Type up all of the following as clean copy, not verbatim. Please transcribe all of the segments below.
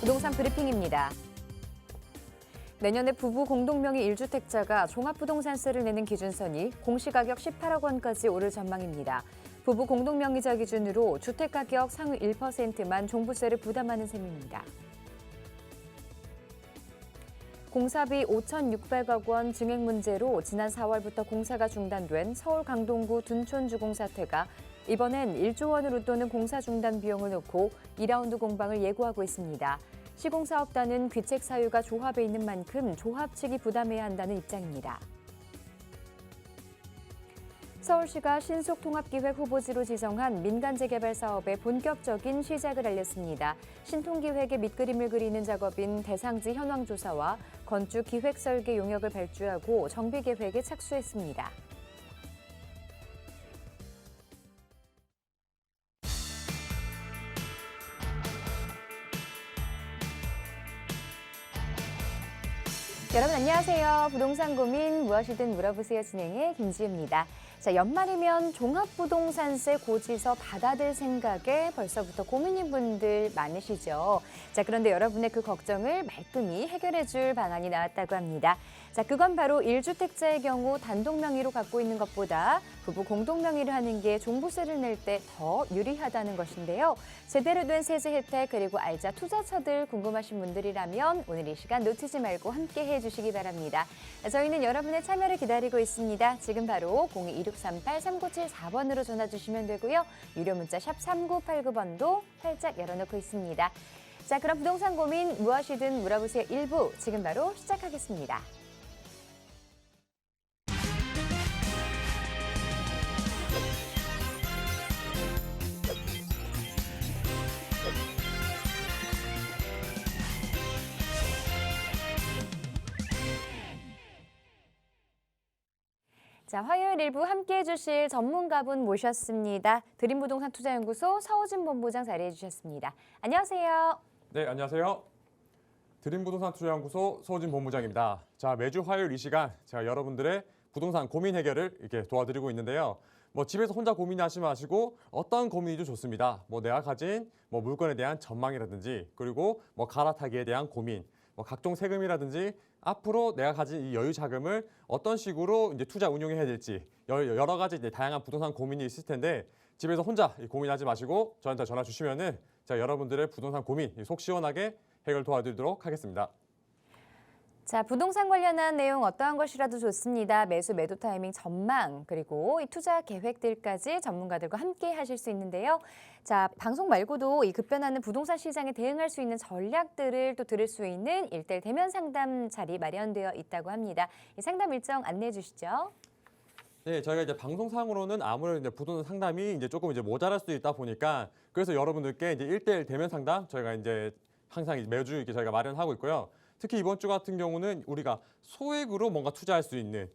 부동산 브리핑입니다. 내년에 부부 공동명의 1주택자가 종합부동산세를 내는 기준선이 공시가격 18억 원까지 오를 전망입니다. 부부 공동명의자 기준으로 주택가격 상위 1%만 종부세를 부담하는 셈입니다. 공사비 5,600억 원 증액 문제로 지난 4월부터 공사가 중단된 서울 강동구 둔촌 주공 사태가 이번엔 1조 원을 웃도는 공사 중단 비용을 놓고 2라운드 공방을 예고하고 있습니다. 시공사업단은 귀책 사유가 조합에 있는 만큼 조합 측이 부담해야 한다는 입장입니다. 서울시가 신속통합기획 후보지로 지정한 민간재개발 사업의 본격적인 시작을 알렸습니다. 신통기획의 밑그림을 그리는 작업인 대상지 현황조사와 건축기획설계 용역을 발주하고 정비계획에 착수했습니다. 여러분 안녕하세요. 부동산 고민 무엇이든 물어보세요 진행의 김지우입니다. 자, 연말이면 종합부동산세 고지서 받아들 생각에 벌써부터 고민인 분들 많으시죠. 자, 그런데 여러분의 그 걱정을 말끔히 해결해 줄 방안이 나왔다고 합니다. 자, 그건 바로 1주택자의 경우 단독 명의로 갖고 있는 것보다 부부 공동 명의를 하는 게 종부세를 낼 때 더 유리하다는 것인데요. 제대로 된 세제 혜택 그리고 알짜 투자처들 궁금하신 분들이라면 오늘 이 시간 놓치지 말고 함께 해주시기 바랍니다. 저희는 여러분의 참여를 기다리고 있습니다. 지금 바로 02-2638-3974번으로 전화 주시면 되고요. 유료 문자 샵 3989번도 활짝 열어놓고 있습니다. 자, 그럼 부동산 고민 무엇이든 물어보세요 1부 지금 바로 시작하겠습니다. 자, 화요일 일부 함께해 주실 전문가분 모셨습니다. 드림부동산 투자연구소 서호진 본부장 자리해 주셨습니다. 안녕하세요. 네, 안녕하세요. 드림부동산 투자연구소 서호진 본부장입니다. 자, 매주 화요일 이 시간 제가 여러분들의 부동산 고민 해결을 이렇게 도와드리고 있는데요. 집에서 혼자 고민하지 마시고 어떤 고민이도 좋습니다. 내가 가진 물건에 대한 전망이라든지 그리고 갈아타기에 대한 고민, 각종 세금이라든지 앞으로 내가 가진 이 여유 자금을 어떤 식으로 이제 투자 운용해야 될지 여러 가지 이제 다양한 부동산 고민이 있을 텐데 집에서 혼자 고민하지 마시고 저한테 전화 주시면은 제가 여러분들의 부동산 고민 속 시원하게 해결 도와드리도록 하겠습니다. 자, 부동산 관련한 내용 어떠한 것이라도 좋습니다. 매수, 매도 타이밍, 전망, 그리고 이 투자 계획들까지 전문가들과 함께 하실 수 있는데요. 자, 방송 말고도 이 급변하는 부동산 시장에 대응할 수 있는 전략들을 또 들을 수 있는 1:1 대면 상담 자리 마련되어 있다고 합니다. 이 상담 일정 안내해 주시죠. 네, 저희가 이제 방송상으로는 아무래도 이제 부동산 상담이 이제 조금 모자랄 수도 있다 보니까 그래서 여러분들께 이제 1:1 대면 상담 저희가 이제 항상 매주 이렇게 저희가 마련하고 있고요. 특히 이번 주 같은 경우는 우리가 소액으로 뭔가 투자할 수 있는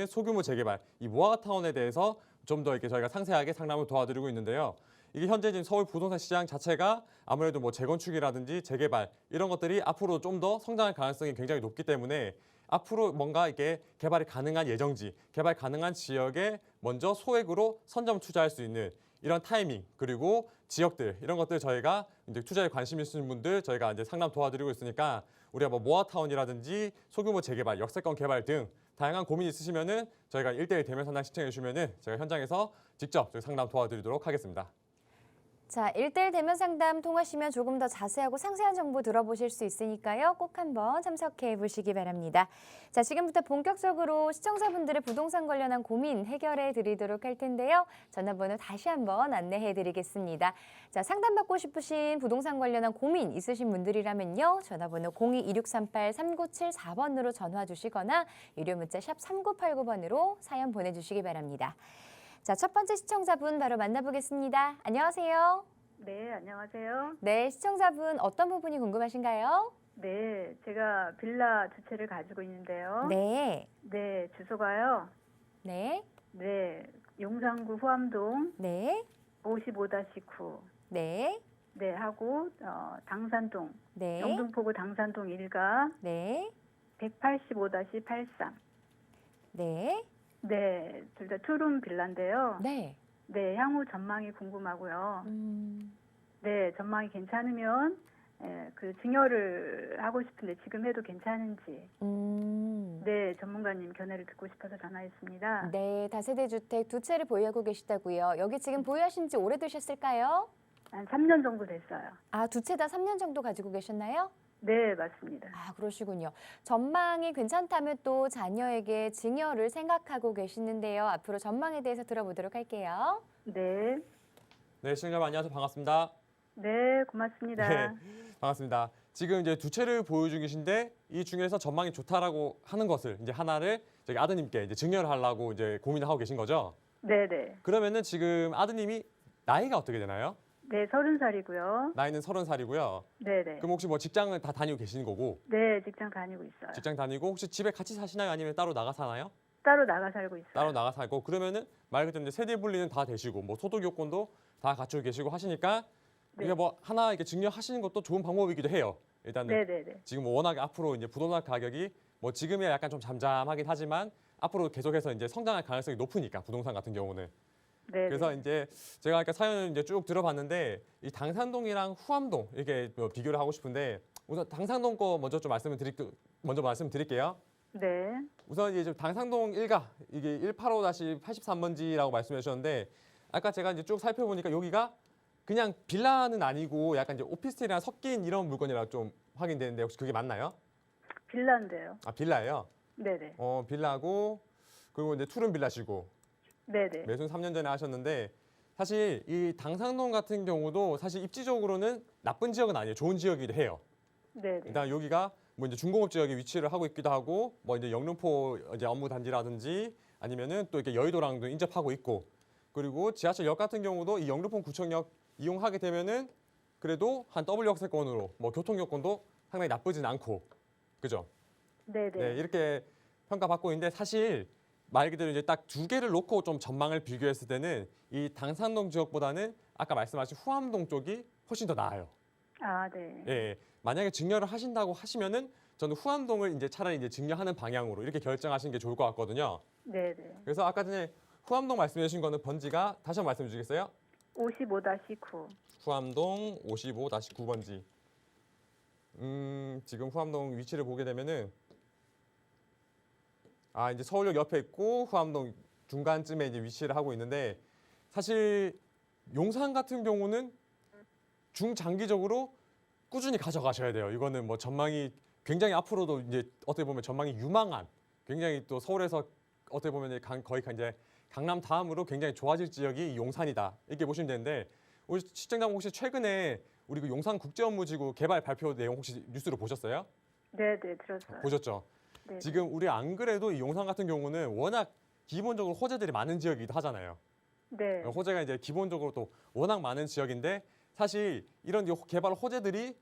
소규모 재개발 이 모아타운에 대해서 좀 더 이렇게 저희가 상세하게 상담을 도와드리고 있는데요. 이게 현재 지금 서울 부동산 시장 자체가 아무래도 재건축이라든지 재개발 이런 것들이 앞으로 좀 더 성장할 가능성이 굉장히 높기 때문에 앞으로 뭔가 이렇게 개발이 가능한 예정지, 개발 가능한 지역에 먼저 소액으로 선점 투자할 수 있는 이런 타이밍 그리고 지역들 이런 것들 저희가 이제 투자에 관심 있으신 분들 저희가 이제 상담 도와드리고 있으니까 우리가 모아타운이라든지 소규모 재개발, 역세권 개발 등 다양한 고민 있으시면은 저희가 1:1 대면 상담 신청해 주시면은 제가 현장에서 직접 상담 도와드리도록 하겠습니다. 자, 1:1 대면 상담 통하시면 조금 더 자세하고 상세한 정보 들어보실 수 있으니까요. 꼭 한번 참석해 보시기 바랍니다. 자, 지금부터 본격적으로 시청자분들의 부동산 관련한 고민 해결해 드리도록 할 텐데요. 전화번호 다시 한번 안내해 드리겠습니다. 자, 상담받고 싶으신 부동산 관련한 고민 있으신 분들이라면요. 전화번호 02-2638-3974번으로 전화 주시거나 유료 문자 샵 3989번으로 사연 보내주시기 바랍니다. 자, 첫 번째 시청자분 바로 만나보겠습니다. 안녕하세요. 네, 안녕하세요. 네, 시청자분 어떤 부분이 궁금하신가요? 네, 제가 빌라 두 채를 가지고 있는데요. 네. 네, 주소가요. 네. 네, 용산구 후암동 네. 55-9. 네. 네, 하고 당산동, 네. 영등포구 당산동 1가 네. 185-83. 네. 네, 둘 다 투룸 빌라인데요. 네. 네, 향후 전망이 궁금하고요. 네, 전망이 괜찮으면 그 증여를 하고 싶은데 지금 해도 괜찮은지 네, 전문가님 견해를 듣고 싶어서 전화했습니다. 네, 다세대 주택 두 채를 보유하고 계시다고요. 여기 지금 보유하신 지 오래되셨을까요? 한 3년 정도 됐어요. 아, 두 채 다 3년 정도 가지고 계셨나요? 네, 맞습니다. 아, 그러시군요. 전망이 괜찮다면 또 자녀에게 증여를 생각하고 계시는데요. 앞으로 전망에 대해서 들어보도록 할게요. 네, 네, 시청자분 안녕하세요. 반갑습니다. 네, 고맙습니다. 네, 반갑습니다. 지금 이제 두 채를 보유 중이신데 이 중에서 전망이 좋다라고 하는 것을 이제 하나를 저기 아드님께 이제 증여를 하려고 이제 고민을 하고 계신 거죠. 네, 네. 그러면은 지금 아드님이 나이가 어떻게 되나요? 네, 30살이고요. 나이는 30살이고요. 네, 네. 그럼 혹시 뭐 직장을 다 다니고 계시는 거고, 네, 직장 다니고 있어요. 직장 다니고 혹시 집에 같이 사시나요? 아니면 따로 나가 사나요? 따로 나가 살고 있어요. 따로 나가 살고 그러면은 말 그대로 이제 세대 분리는 다 되시고 뭐 소득 요건도 다 갖추고 계시고 하시니까 네. 이게 뭐 하나 이렇게 증여하시는 것도 좋은 방법이기도 해요. 일단은 네, 네, 네. 지금 워낙 앞으로 이제 부동산 가격이 뭐 지금이야 약간 좀 잠잠하긴 하지만 앞으로 계속해서 이제 성장할 가능성이 높으니까 부동산 같은 경우는. 네, 그래서 네. 이제 제가 아까 사연을 이제 쭉 들어봤는데 이 당산동이랑 후암동 이렇게 뭐 비교를 하고 싶은데 우선 당산동 거 먼저 좀 말씀드릴게요. 네. 우선 이제 좀 당산동 1가 이게 185-83번지라고 말씀해 주셨는데 아까 제가 이제 쭉 살펴보니까 여기가 그냥 빌라는 아니고 약간 이제 오피스텔이랑 섞인 이런 물건이라 좀 확인되는데 혹시 그게 맞나요? 빌라인데요. 아, 빌라예요. 네, 네. 빌라고 그리고 이제 투룸 빌라시고 네, 네. 매수는 3년 전에 하셨는데 사실 이 당산동 같은 경우도 사실 입지적으로는 나쁜 지역은 아니에요. 좋은 지역이기도 해요. 네, 네. 일단 여기가 뭐 이제 중공업 지역에 위치를 하고 있기도 하고 뭐 이제 영등포 이제 업무 단지라든지 아니면은 또 이렇게 여의도랑도 인접하고 있고 그리고 지하철역 같은 경우도 이 영등포 구청역 이용하게 되면은 그래도 한 W 역세권으로 뭐 교통 여건도 상당히 나쁘진 않고 그죠? 네, 네, 네. 이렇게 평가받고 있는데 사실 말 그대로 이제 딱 두 개를 놓고 좀 전망을 비교했을 때는 이 당산동 지역보다는 아까 말씀하신 후암동 쪽이 훨씬 더 나아요. 아, 네. 예, 만약에 증여를 하신다고 하시면은 저는 후암동을 이제 차라리 이제 증여하는 방향으로 이렇게 결정하시는 게 좋을 것 같거든요. 네, 네. 그래서 아까 전에 후암동 말씀해 주신 거는 번지가 다시 한번 말씀해 주시겠어요? 55-9. 후암동 55-9번지. 지금 후암동 위치를 보게 되면은 이제 서울역 옆에 있고 후암동 중간쯤에 이제 위치를 하고 있는데 사실 용산 같은 경우는 중장기적으로 꾸준히 가져가셔야 돼요. 이거는 뭐 전망이 굉장히 앞으로도 이제 어떻게 보면 전망이 유망한 굉장히 또 서울에서 어떻게 보면 거의 이제 강남 다음으로 굉장히 좋아질 지역이 용산이다. 이렇게 보시면 되는데 우리 시청자분 혹시 최근에 우리 그 용산 국제업무지구 개발 발표 내용 혹시 뉴스로 보셨어요? 네, 네. 들었어요. 보셨죠? 네. 지금 우리 안 그래도 이 용산 같은 경우는 워낙 기본적으로 호재들이 많은 지역이기도 하잖아요. 네. 호재가 이제 기본적으로 또 워낙 많은 지역인데 사실 이런 개발 호재들이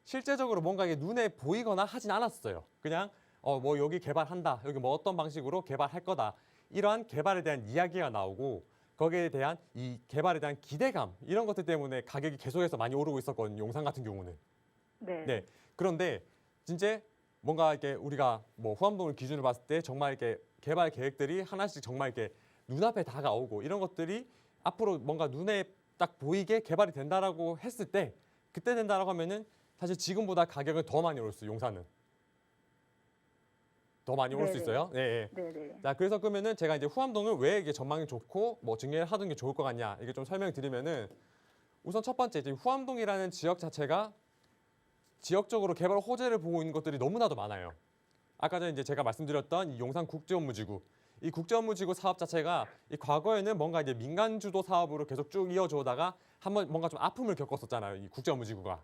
실제적으로 뭔가 이게 눈에 보이거나 하진 않았어요. 그냥 뭐 여기 개발한다, 여기 뭐 어떤 방식으로 개발할 거다 이러한 개발에 대한 이야기가 나오고 거기에 대한 이 개발에 대한 기대감 이런 것들 때문에 가격이 계속해서 많이 오르고 있었거든요. 용산 같은 경우는. 네. 네. 그런데 진짜 뭔가 이렇게 우리가 뭐 후암동을 기준으로 봤을 때 정말 이렇게 개발 계획들이 하나씩 정말 이렇게 눈앞에 다가오고 이런 것들이 앞으로 뭔가 눈에 딱 보이게 개발이 된다라고 했을 때 그때 된다라고 하면은 사실 지금보다 가격은 더 많이 오를 수 용산은 더 많이 오를 수 네네. 있어요. 네. 네, 네. 자 그래서 그러면은 제가 이제 후암동을 왜 이게 전망이 좋고 뭐 증여를 하는 게 좋을 것 같냐 이게 좀 설명드리면은 우선 첫 번째 지금 후암동이라는 지역 자체가 지역적으로 개발 호재를 보고 있는 것들이 너무나도 많아요. 아까 전에 이제 제가 말씀드렸던 이 용산 국제업무지구, 이 국제업무지구 사업 자체가 이 과거에는 뭔가 이제 민간 주도 사업으로 계속 쭉 이어져 오다가 한번 뭔가 좀 아픔을 겪었었잖아요. 이 국제업무지구가.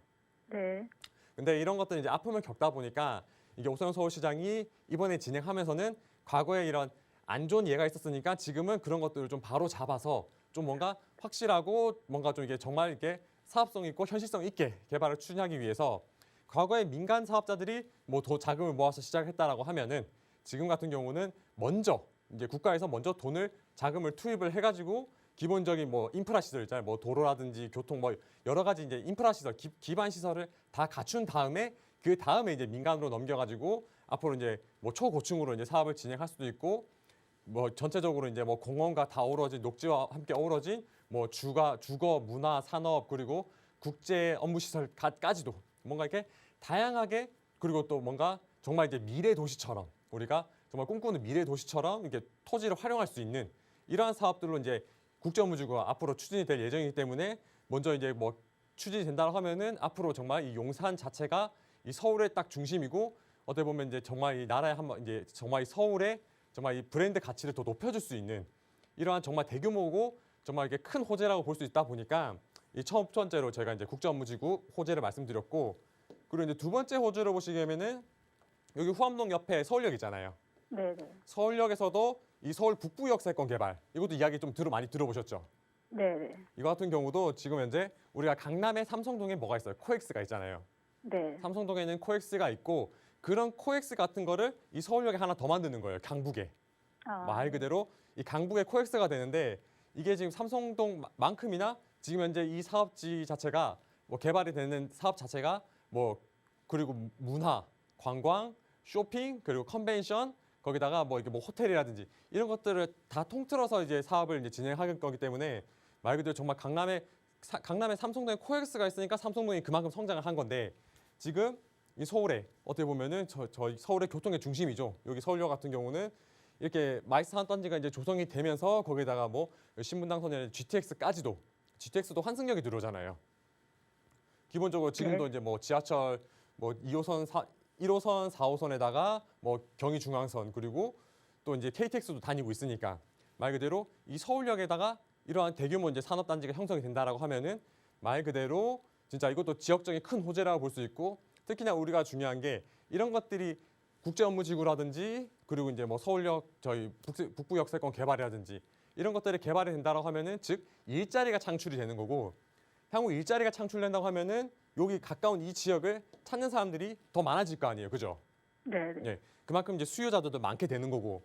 네. 근데 이런 것들 이제 아픔을 겪다 보니까 이게 오세훈 서울시장이 이번에 진행하면서는 과거에 이런 안 좋은 예가 있었으니까 지금은 그런 것들을 좀 바로 잡아서 좀 뭔가 확실하고 뭔가 좀 이게 정말 이렇게 사업성 있고 현실성 있게 개발을 추진하기 위해서 과거에 민간 사업자들이 뭐 더 자금을 모아서 시작했다라고 하면은 지금 같은 경우는 먼저 이제 국가에서 먼저 돈을 자금을 투입을 해가지고 기본적인 뭐 인프라 시설 있잖아요. 뭐 도로라든지 교통 뭐 여러 가지 이제 인프라 시설 기반 시설을 다 갖춘 다음에 그 다음에 이제 민간으로 넘겨가지고 앞으로 이제 뭐 초고층으로 이제 사업을 진행할 수도 있고 뭐 전체적으로 이제 뭐 공원과 다 어우러진 녹지와 함께 어우러진 뭐 주거 문화 산업 그리고 국제 업무 시설까지도 뭔가 이렇게 다양하게 그리고 또 뭔가 정말 이제 미래 도시처럼 우리가 정말 꿈꾸는 미래 도시처럼 이렇게 토지를 활용할 수 있는 이러한 사업들로 이제 국제업무지구가 앞으로 추진이 될 예정이기 때문에 먼저 이제 뭐 추진이 된다고 하면은 앞으로 정말 이 용산 자체가 이 서울의 딱 중심이고 어떻게 보면 이제 정말 이 나라의 한번 이제 정말 이 서울의 정말 이 브랜드 가치를 더 높여줄 수 있는 이러한 정말 대규모고 정말 이렇게 큰 호재라고 볼 수 있다 보니까 이 첫 번째로 저희가 이제 국제업무지구 호재를 말씀드렸고 그리고 이제 두 번째 호재로 보시게 되면은 여기 후암동 옆에 서울역이잖아요. 네네. 서울역에서도 이 서울 북부 역세권 개발 이것도 이야기 좀 많이 들어보셨죠? 네네. 이거 같은 경우도 지금 현재 우리가 강남의 삼성동에 뭐가 있어요? 코엑스가 있잖아요. 네. 삼성동에는 코엑스가 있고 그런 코엑스 같은 거를 이 서울역에 하나 더 만드는 거예요. 강북에. 말 그대로 이 강북의 코엑스가 되는데 이게 지금 삼성동만큼이나 지금 현재 이 사업지 자체가 뭐 개발이 되는 사업 자체가 뭐 그리고 문화, 관광, 쇼핑 그리고 컨벤션 거기다가 뭐 이게 뭐 호텔이라든지 이런 것들을 다 통틀어서 이제 사업을 이제 진행할 거기 때문에 말 그대로 정말 강남에 삼성동에 코엑스가 있으니까 삼성동이 그만큼 성장을 한 건데 지금 이 서울에 어떻게 보면은 저희 서울의 교통의 중심이죠. 여기 서울역 같은 경우는 이렇게 마이스 산업단지가 이제 조성이 되면서 거기다가 뭐 신분당선이나 GTX도 환승역이 들어오잖아요. 기본적으로 지금도 네. 이제 뭐 지하철 뭐 2호선, 1호선, 4호선에다가 뭐 경의중앙선 그리고 또 이제 KTX도 다니고 있으니까 말 그대로 이 서울역에다가 이러한 대규모 이제 산업단지가 형성이 된다라고 하면은 말 그대로 진짜 이것도 지역적인 큰 호재라고 볼 수 있고 특히나 우리가 중요한 게 이런 것들이 국제업무지구라든지 그리고 이제 뭐 서울역 저희 북부 역세권 개발이라든지 이런 것들이 개발이 된다라고 하면은 즉 일자리가 창출이 되는 거고 향후 일자리가 창출된다고 하면은 여기 가까운 이 지역을 찾는 사람들이 더 많아질 거 아니에요, 그죠? 네네. 예, 그만큼 이제 수요자들도 많게 되는 거고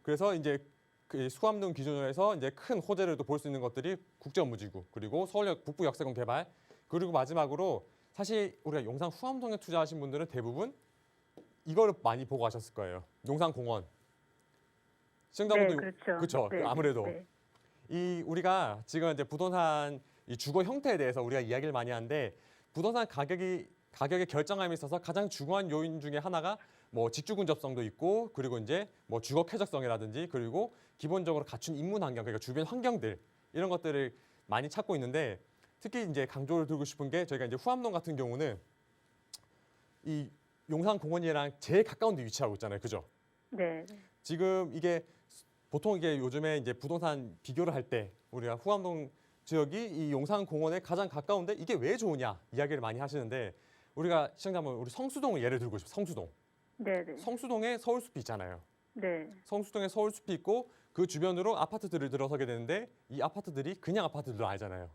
그래서 이제 그 수암동 기준으로 해서 이제 큰 호재를 또 볼 수 있는 것들이 국제업무지구 그리고 서울역 북부 역세권 개발 그리고 마지막으로 사실 우리가 용산 후암동에 투자하신 분들은 대부분 이거를 많이 보고 가셨을 거예요. 용산공원. 시청자분들 네, 그렇죠. 그렇죠. 네, 아무래도 네. 이 우리가 지금 이제 부동산 이 주거 형태에 대해서 우리가 이야기를 많이 하는데 부동산 가격의 결정함에 있어서 가장 중요한 요인 중에 하나가 뭐 직주 근접성도 있고 그리고 이제 뭐 주거 쾌적성이라든지 그리고 기본적으로 갖춘 인문 환경 그러니까 주변 환경들 이런 것들을 많이 찾고 있는데 특히 이제 강조를 드리고 싶은 게 저희가 이제 후암동 같은 경우는 이 용산공원이랑 제일 가까운 데 위치하고 있잖아요. 그죠? 네. 지금 이게 보통 이게 요즘에 이제 부동산 비교를 할 때 우리가 후암동 지역이 이 용산공원에 가장 가까운데 이게 왜 좋으냐 이야기를 많이 하시는데 우리가 시청자분 우리 성수동을 예를 들고 싶어요. 성수동. 네네. 성수동에 서울숲이 있잖아요. 네. 성수동에 서울숲이 있고 그 주변으로 아파트들을 들어서게 되는데 이 아파트들이 그냥 아파트들도 아니잖아요.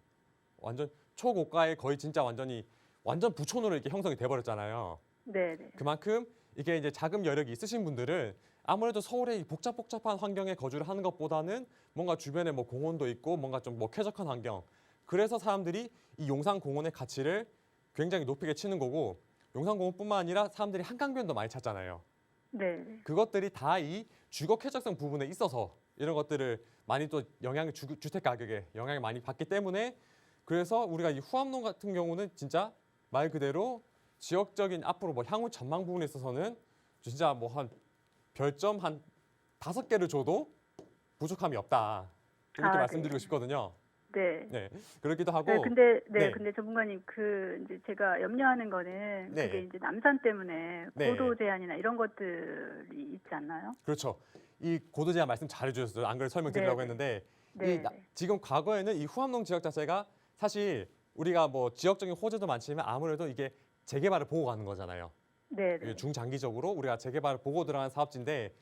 완전 초고가의 거의 진짜 완전 부촌으로 이렇게 형성이 돼버렸잖아요. 네네. 그만큼 이게 이제 자금 여력이 있으신 분들은 아무래도 서울의 이 복잡한 환경에 거주를 하는 것보다는 뭔가 주변에 뭐 공원도 있고 뭔가 좀 뭐 쾌적한 환경. 그래서 사람들이 이 용산공원의 가치를 굉장히 높이게 치는 거고 용산공원뿐만 아니라 사람들이 한강변도 많이 찾잖아요. 네. 그것들이 다 이 주거 쾌적성 부분에 있어서 이런 것들을 많이 또 주택 가격에 영향을 많이 받기 때문에 그래서 우리가 이 후암동 같은 경우는 진짜 말 그대로 지역적인 앞으로 뭐 향후 전망 부분에 있어서는 진짜 뭐 한 별점 한 5개를 줘도 부족함이 없다. 이렇게 말씀드리고 네. 싶거든요. 네. 네. 그렇기도 하고 네, 근데 네. 근데 전문가님 그 이제 제가 염려하는 거는 네. 그게 이제 남산 때문에 네. 고도 제한이나 이런 것들이 있지 않나요? 그렇죠. 이 고도 제한 말씀 잘해 주셨어요. 안 그래도 설명드리려고 네. 했는데 네. 지금 과거에는 이 후암동 지역 자체가 사실 우리가 뭐 지역적인 호재도 많지만 아무래도 이게 재개발을 보고 가는 거잖아요. 네. 이게 중장기적으로 우리가 재개발을 보고 들어간 사업지인데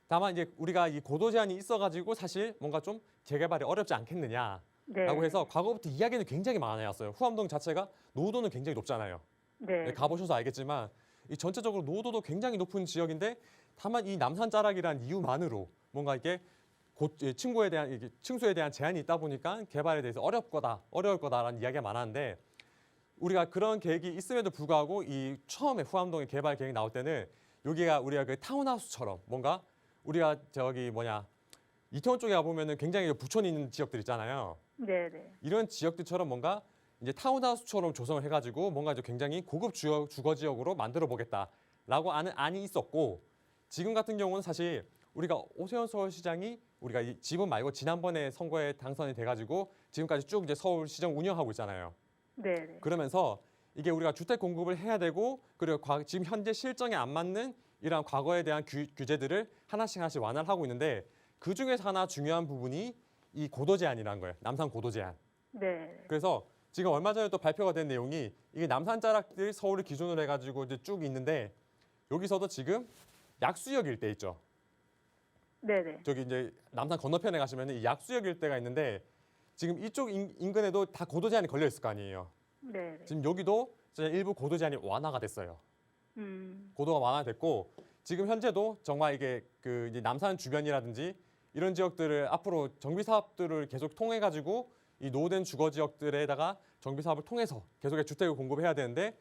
다만 이제 우리가 이 고도 제한이 있어가지고 사실 뭔가 좀 재개발이 어렵지 않겠느냐라고 네. 해서 과거부터 이야기는 굉장히 많았어요. 후암동 자체가 노후도는 굉장히 높잖아요. 네. 가보셔서 알겠지만 이 전체적으로 노후도도 굉장히 높은 지역인데 다만 이 남산 자락이란 이유만으로 뭔가 이게 층수에 대한 제한이 있다 보니까 개발에 대해서 어려울 거다라는 이야기가 많았는데 우리가 그런 계획이 있음에도 불구하고 이 처음에 후암동의 개발 계획이 나올 때는 여기가 우리가 그 타운하우스처럼 뭔가 우리가 이태원 쪽에 가보면은 굉장히 부촌이 있는 지역들 있잖아요. 네. 네. 이런 지역들처럼 뭔가 이제 타운하우스처럼 조성을 해가지고 뭔가 이제 굉장히 고급 주거 지역으로 만들어 보겠다라고 하는 안이 있었고 지금 같은 경우는 사실 우리가 오세훈 서울시장이 우리가 이 지분 말고 지난번에 선거에 당선이 돼가지고 지금까지 쭉 이제 서울시정 운영하고 있잖아요. 네. 그러면서 이게 우리가 주택 공급을 해야 되고 그리고 지금 현재 실정에 안 맞는 이러한 과거에 대한 규제들을 하나씩 완화를 하고 있는데 그 중에서 하나 중요한 부분이 이 고도 제한이라는 거예요. 남산 고도 제한. 네. 그래서 지금 얼마 전에 또 발표가 된 내용이 이게 남산 자락들이 서울을 기준으로 해가지고 이제 쭉 있는데 여기서도 지금 약수역 일대 있죠. 네. 저기 이제 남산 건너편에 가시면 이 약수역 일대가 있는데 지금 이쪽 인근에도 다 고도 제한이 걸려 있을 거 아니에요. 네. 지금 여기도 일부 고도 제한이 완화가 됐어요. 고도가 완화됐고 지금 현재도 정말 이게 그 이제 남산 주변이라든지 이런 지역들을 앞으로 정비 사업들을 계속 통해 가지고 이 노후된 주거 지역들에다가 정비 사업을 통해서 계속의 주택을 공급해야 되는데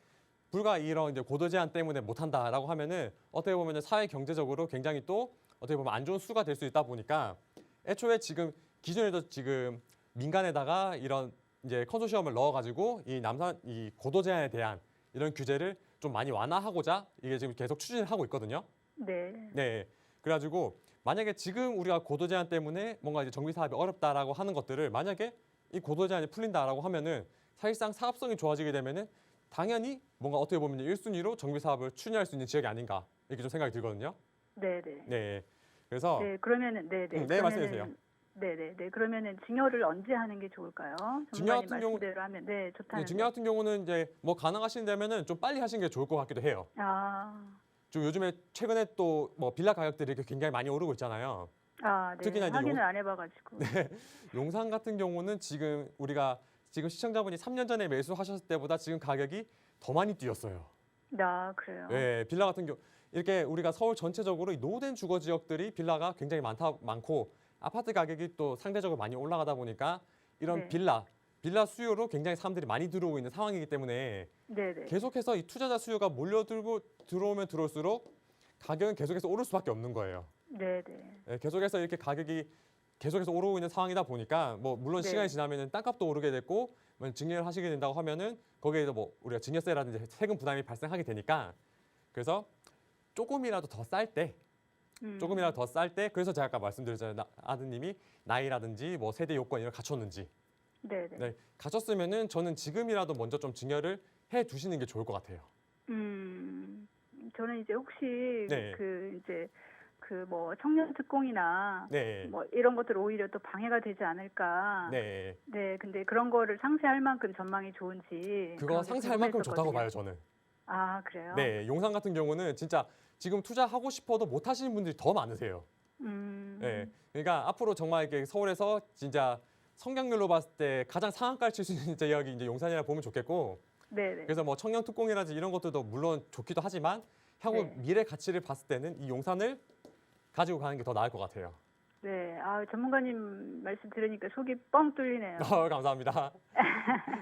불과 이런 이제 고도 제한 때문에 못 한다라고 하면은 어떻게 보면 사회 경제적으로 굉장히 또 어떻게 보면 안 좋은 수가 될 수 있다 보니까 애초에 지금 기존에도 지금 민간에다가 이런 이제 컨소시엄을 넣어가지고 이 남산 이 고도 제한에 대한 이런 규제를 좀 많이 완화하고자 이게 지금 계속 추진을 하고 있거든요. 네. 네. 그래가지고 만약에 지금 우리가 고도 제한 때문에 뭔가 이제 정비 사업이 어렵다라고 하는 것들을 만약에 이 고도 제한이 풀린다라고 하면은 사실상 사업성이 좋아지게 되면은 당연히 뭔가 어떻게 보면 1순위로 정비 사업을 추진할 수 있는 지역이 아닌가 이렇게 좀 생각이 들거든요. 네. 네. 그래서 네. 그러면은 네. 네, 말씀해 주세요. 네. 그러면은 증여를 언제 하는 게 좋을까요? 증여 전문가님 같은 경우- 말씀대로 하면 네, 좋다는. 증여 같은 경우는 이제 뭐 가능하신다면은 좀 빨리 하시는 게 좋을 것 같기도 해요. 좀 요즘에 최근에 또 뭐 빌라 가격들이 이렇게 굉장히 많이 오르고 있잖아요. 네. 특히나 이제 확인을 안 해봐가지고. 용산 같은 경우는 지금 우리가 지금 시청자분이 3년 전에 매수하셨을 때보다 지금 가격이 더 많이 뛰었어요. 그래요. 네, 빌라 같은 경우 이렇게 우리가 서울 전체적으로 이 노후된 주거 지역들이 빌라가 굉장히 많고 아파트 가격이 또 상대적으로 많이 올라가다 보니까 이런 네. 빌라 수요로 굉장히 사람들이 많이 들어오고 있는 상황이기 때문에 네. 계속해서 이 투자자 수요가 몰려들고 들어오면 들어올수록 가격은 계속해서 오를 수밖에 없는 거예요. 네. 네, 계속해서 이렇게 가격이 계속해서 오르고 있는 상황이다 보니까 뭐 물론 네. 시간이 지나면은 땅값도 오르게 됐고 증여를 하시게 된다고 하면은 거기에서 뭐 우리가 증여세라든지 세금 부담이 발생하게 되니까 그래서 조금이라도 더 쌀 때 그래서 제가 아까 말씀드렸잖아요. 아드님이 나이라든지 뭐 세대 요건 이런 갖췄는지 네. 네, 갖췄으면은 저는 지금이라도 먼저 좀 증여를 해 두시는 게 좋을 것 같아요. 저는 이제 혹시 네. 그 뭐 청년 특공이나 네. 뭐 이런 것들 오히려 또 방해가 되지 않을까. 네. 네, 근데 그런 거를 상세할 만큼 전망이 좋은지. 그거 그런 게 상세할 만큼 좋다고 궁금했었거든요. 봐요, 저는. 그래요? 네, 용산 같은 경우는 진짜 지금 투자하고 싶어도 못 하시는 분들이 더 많으세요. 네, 그러니까 앞으로 정말 이렇게 서울에서 진짜 성장률로 봤을 때 가장 상한가를 칠 수 있는 지역이 이제 용산이라 보면 좋겠고. 네. 그래서 뭐 청년 특공이라든지 이런 것들도 물론 좋기도 하지만 향후 네. 미래 가치를 봤을 때는 이 용산을 가지고 가는 게 더 나을 것 같아요. 네, 전문가님 말씀 들으니까 속이 뻥 뚫리네요. 감사합니다.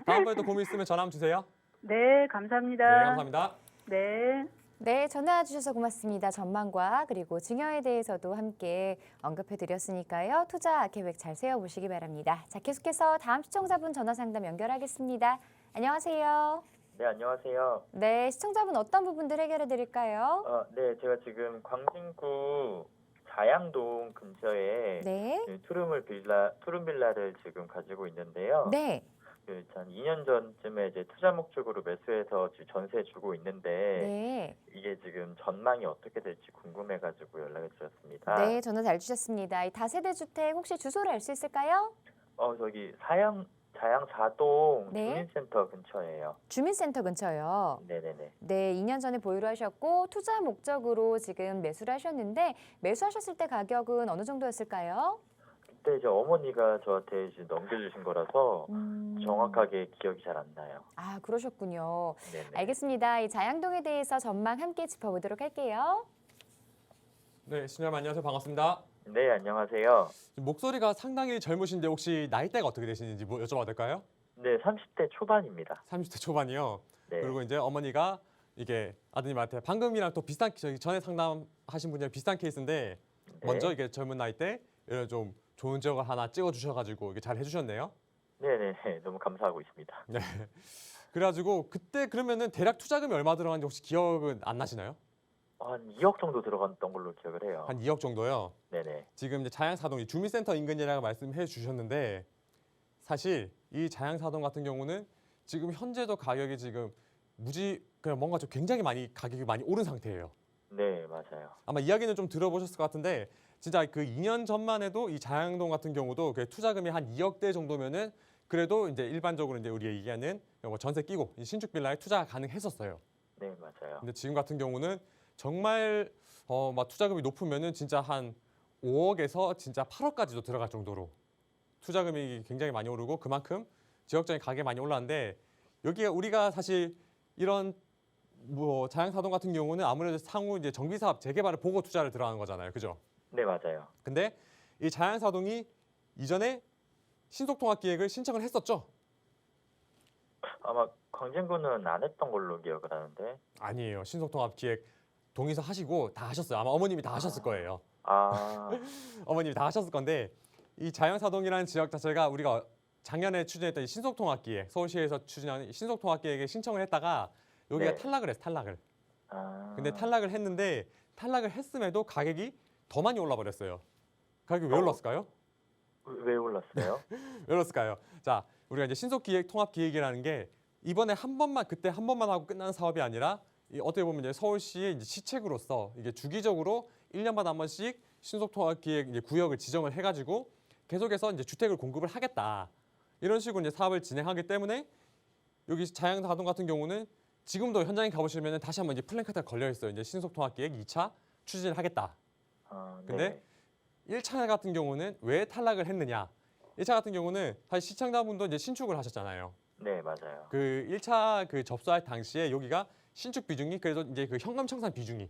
다음번에 또 고민 있으면 전화 한번 주세요. 네, 감사합니다. 네, 감사합니다. 네. 네, 전화 주셔서 고맙습니다. 전망과 그리고 증여에 대해서도 함께 언급해드렸으니까요. 투자 계획 잘 세워보시기 바랍니다. 자, 계속해서 다음 시청자분 전화 상담 연결하겠습니다. 안녕하세요. 네, 안녕하세요. 네, 시청자분 어떤 부분들 해결해드릴까요? 네, 제가 지금 광진구 자양동 근처에 네. 그 투룸 빌라를 지금 가지고 있는데요. 네. 한 2년 전쯤에 이제 투자 목적으로 매수해서 지금 전세 주고 있는데 네. 이게 지금 전망이 어떻게 될지 궁금해가지고 연락을 드렸습니다. 네, 전화 잘 주셨습니다. 이 다세대 주택 혹시 주소를 알 수 있을까요? 저기 자양 4동 네. 주민센터 근처예요. 주민센터 근처요. 네네네. 네, 2년 전에 보유를 하셨고 투자 목적으로 지금 매수를 하셨는데 매수하셨을 때 가격은 어느 정도였을까요? 그때 이제 어머니가 저한테 이제 넘겨주신 거라서 정확하게 기억이 잘 안 나요. 그러셨군요. 네네. 알겠습니다. 이 자양동에 대해서 전망 함께 짚어보도록 할게요. 네, 신여님 안녕하세요. 반갑습니다. 네, 안녕하세요. 목소리가 상당히 젊으신데 혹시 나이대가 어떻게 되시는지 뭐 여쭤봐도 될까요? 네, 30대 초반입니다. 30대 초반이요. 네. 그리고 이제 어머니가 이게 아드님한테 방금이랑 또 비슷한 저기 전에 상담하신 분이랑 비슷한 케이스인데 네. 먼저 이게 젊은 나이 때 이런 좀 좋은 지역을 하나 찍어 주셔가지고 이게 잘 해주셨네요. 네네, 너무 감사하고 있습니다. 네. 그래가지고 그때 그러면은 대략 투자금이 얼마 들어갔는지 혹시 기억은 안 나시나요? 한 2억 정도 들어갔던 걸로 기억을 해요. 한 2억 정도요. 네네. 지금 이제 자양사동 주민센터 인근이라고 말씀해 주셨는데 사실 이 자양사동 같은 경우는 지금 현재도 가격이 지금 그냥 뭔가 좀 굉장히 많이 가격이 많이 오른 상태예요. 네, 맞아요. 아마 이야기는 좀 들어보셨을 것 같은데 진짜 그 2년 전만 해도 이 자양동 같은 경우도 그 투자금이 한 2억대 정도면은 그래도 이제 일반적으로 이제 우리가 얘기하는 뭐 전세 끼고 이 신축 빌라에 투자가 가능했었어요. 네, 맞아요. 근데 지금 같은 경우는 정말 막 투자금이 높으면은 진짜 한 5억에서 진짜 8억까지도 들어갈 정도로 투자금이 굉장히 많이 오르고 그만큼 지역적인 가격이 많이 올랐는데 여기가 우리가 사실 이런 뭐 자양사동 같은 경우는 아무래도 상호 이제 정비사업 재개발을 보고 투자를 들어가는 거잖아요, 그죠? 네, 맞아요. 근데 이 자양사동이 이전에 신속통합기획을 신청을 했었죠? 아마 광진구는 안 했던 걸로 기억을 하는데. 아니에요. 신속통합기획 동의서 하시고 다 하셨어요. 아마 어머님이 다 하셨을 거예요. 아, 어머님이 다 하셨을 건데 이 자양사동이라는 지역 자체가 우리가 작년에 추진했던 이 신속통합기획 서울시에서 추진한 신속통합기획에 신청을 했다가 여기가 네. 탈락을 했어, 탈락을. 아. 근데 탈락을 했는데 탈락을 했음에도 가격이 더 많이 올라 버렸어요. 가격이 왜 어. 올랐을까요? 왜 올랐어요? 왜 올랐을까요? 자, 우리가 이제 신속기획 통합기획이라는 게 이번에 그때 한 번만 하고 끝나는 사업이 아니라 어떻게 보면 이제 서울시의 이제 시책으로서 이게 주기적으로 1년마다 한 번씩 신속통합기획 이제 구역을 지정을 해가지고 계속해서 이제 주택을 공급을 하겠다. 이런 식으로 이제 사업을 진행하기 때문에 여기 자양사동 같은 경우는 지금도 현장에 가보시면 다시 한번 이제 플랜카드가 걸려 있어요. 이제 신속통합기획 2차 추진을 하겠다. 아, 근데 네. 1차 같은 경우는 왜 탈락을 했느냐? 1차 같은 경우는 사실 시청자분도 이제 신축을 하셨잖아요. 네, 맞아요. 그 1차 그 접수할 당시에 여기가 신축 비중이 그래도 이제 그 현금 청산 비중이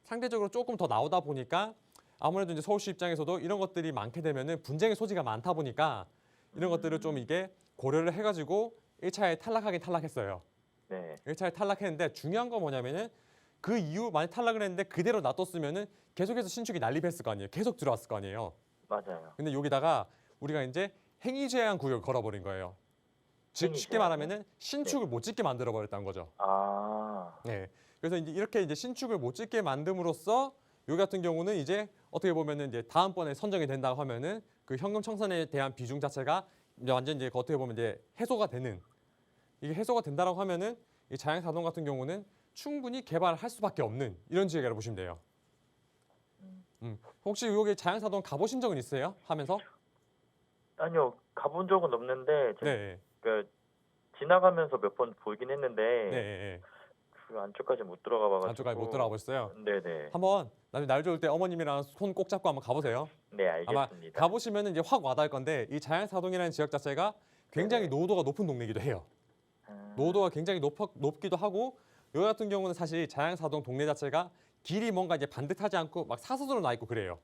상대적으로 조금 더 나오다 보니까 아무래도 이제 서울시 입장에서도 이런 것들이 많게 되면은 분쟁의 소지가 많다 보니까 이런 것들을 좀 이게 고려를 해가지고 1차에 탈락하긴 탈락했어요. 네. 1차에 탈락했는데 중요한 건 뭐냐면은 그 이후 많이 탈락을 했는데 그대로 놔뒀으면은 계속해서 신축이 난립했을 거 아니에요. 계속 들어왔을 거 아니에요. 맞아요. 근데 여기다가 우리가 이제 행위 제한 구역을 걸어버린 거예요. 즉 행위 쉽게 제한이요? 말하면은 신축을 못 짓게 만들어 버렸다는 거죠. 아, 네. 그래서 이제 이렇게 이제 신축을 못 짓게 만듦으로써 여기 같은 경우는 이제 어떻게 보면은 이제 다음번에 선정이 된다고 하면은 그 현금 청산에 대한 비중 자체가 이제 완전 이제 어떻게 보면 이제 해소가 되는 이게 해소가 된다라고 하면은 이 자양사동 같은 경우는 충분히 개발할 수밖에 없는 이런 지역이라고 보시면 돼요. 혹시 여기 자양사동 가보신 적은 있어요? 하면서? 아니요, 가본 적은 없는데 제가 네. 그 지나가면서 몇 번 보긴 했는데 네. 그 안쪽까지 못 들어가 봐가지고. 안쪽까지 못 들어가 보셨어요? 네네. 한번 나중에 날 좋을 때 어머님이랑 손 꼭 잡고 한번 가보세요. 네, 아마 알겠습니다. 가보시면 이제 확 와닿을 건데 이 자양사동이라는 지역 자체가 굉장히 네네. 노도가 높은 동네이기도 해요. 아, 노도가 굉장히 높기도 하고 여기 같은 경우는 사실 자양사동 동네 자체가 길이 뭔가 이제 반듯하지 않고 막 사선으로 나 있고 그래요.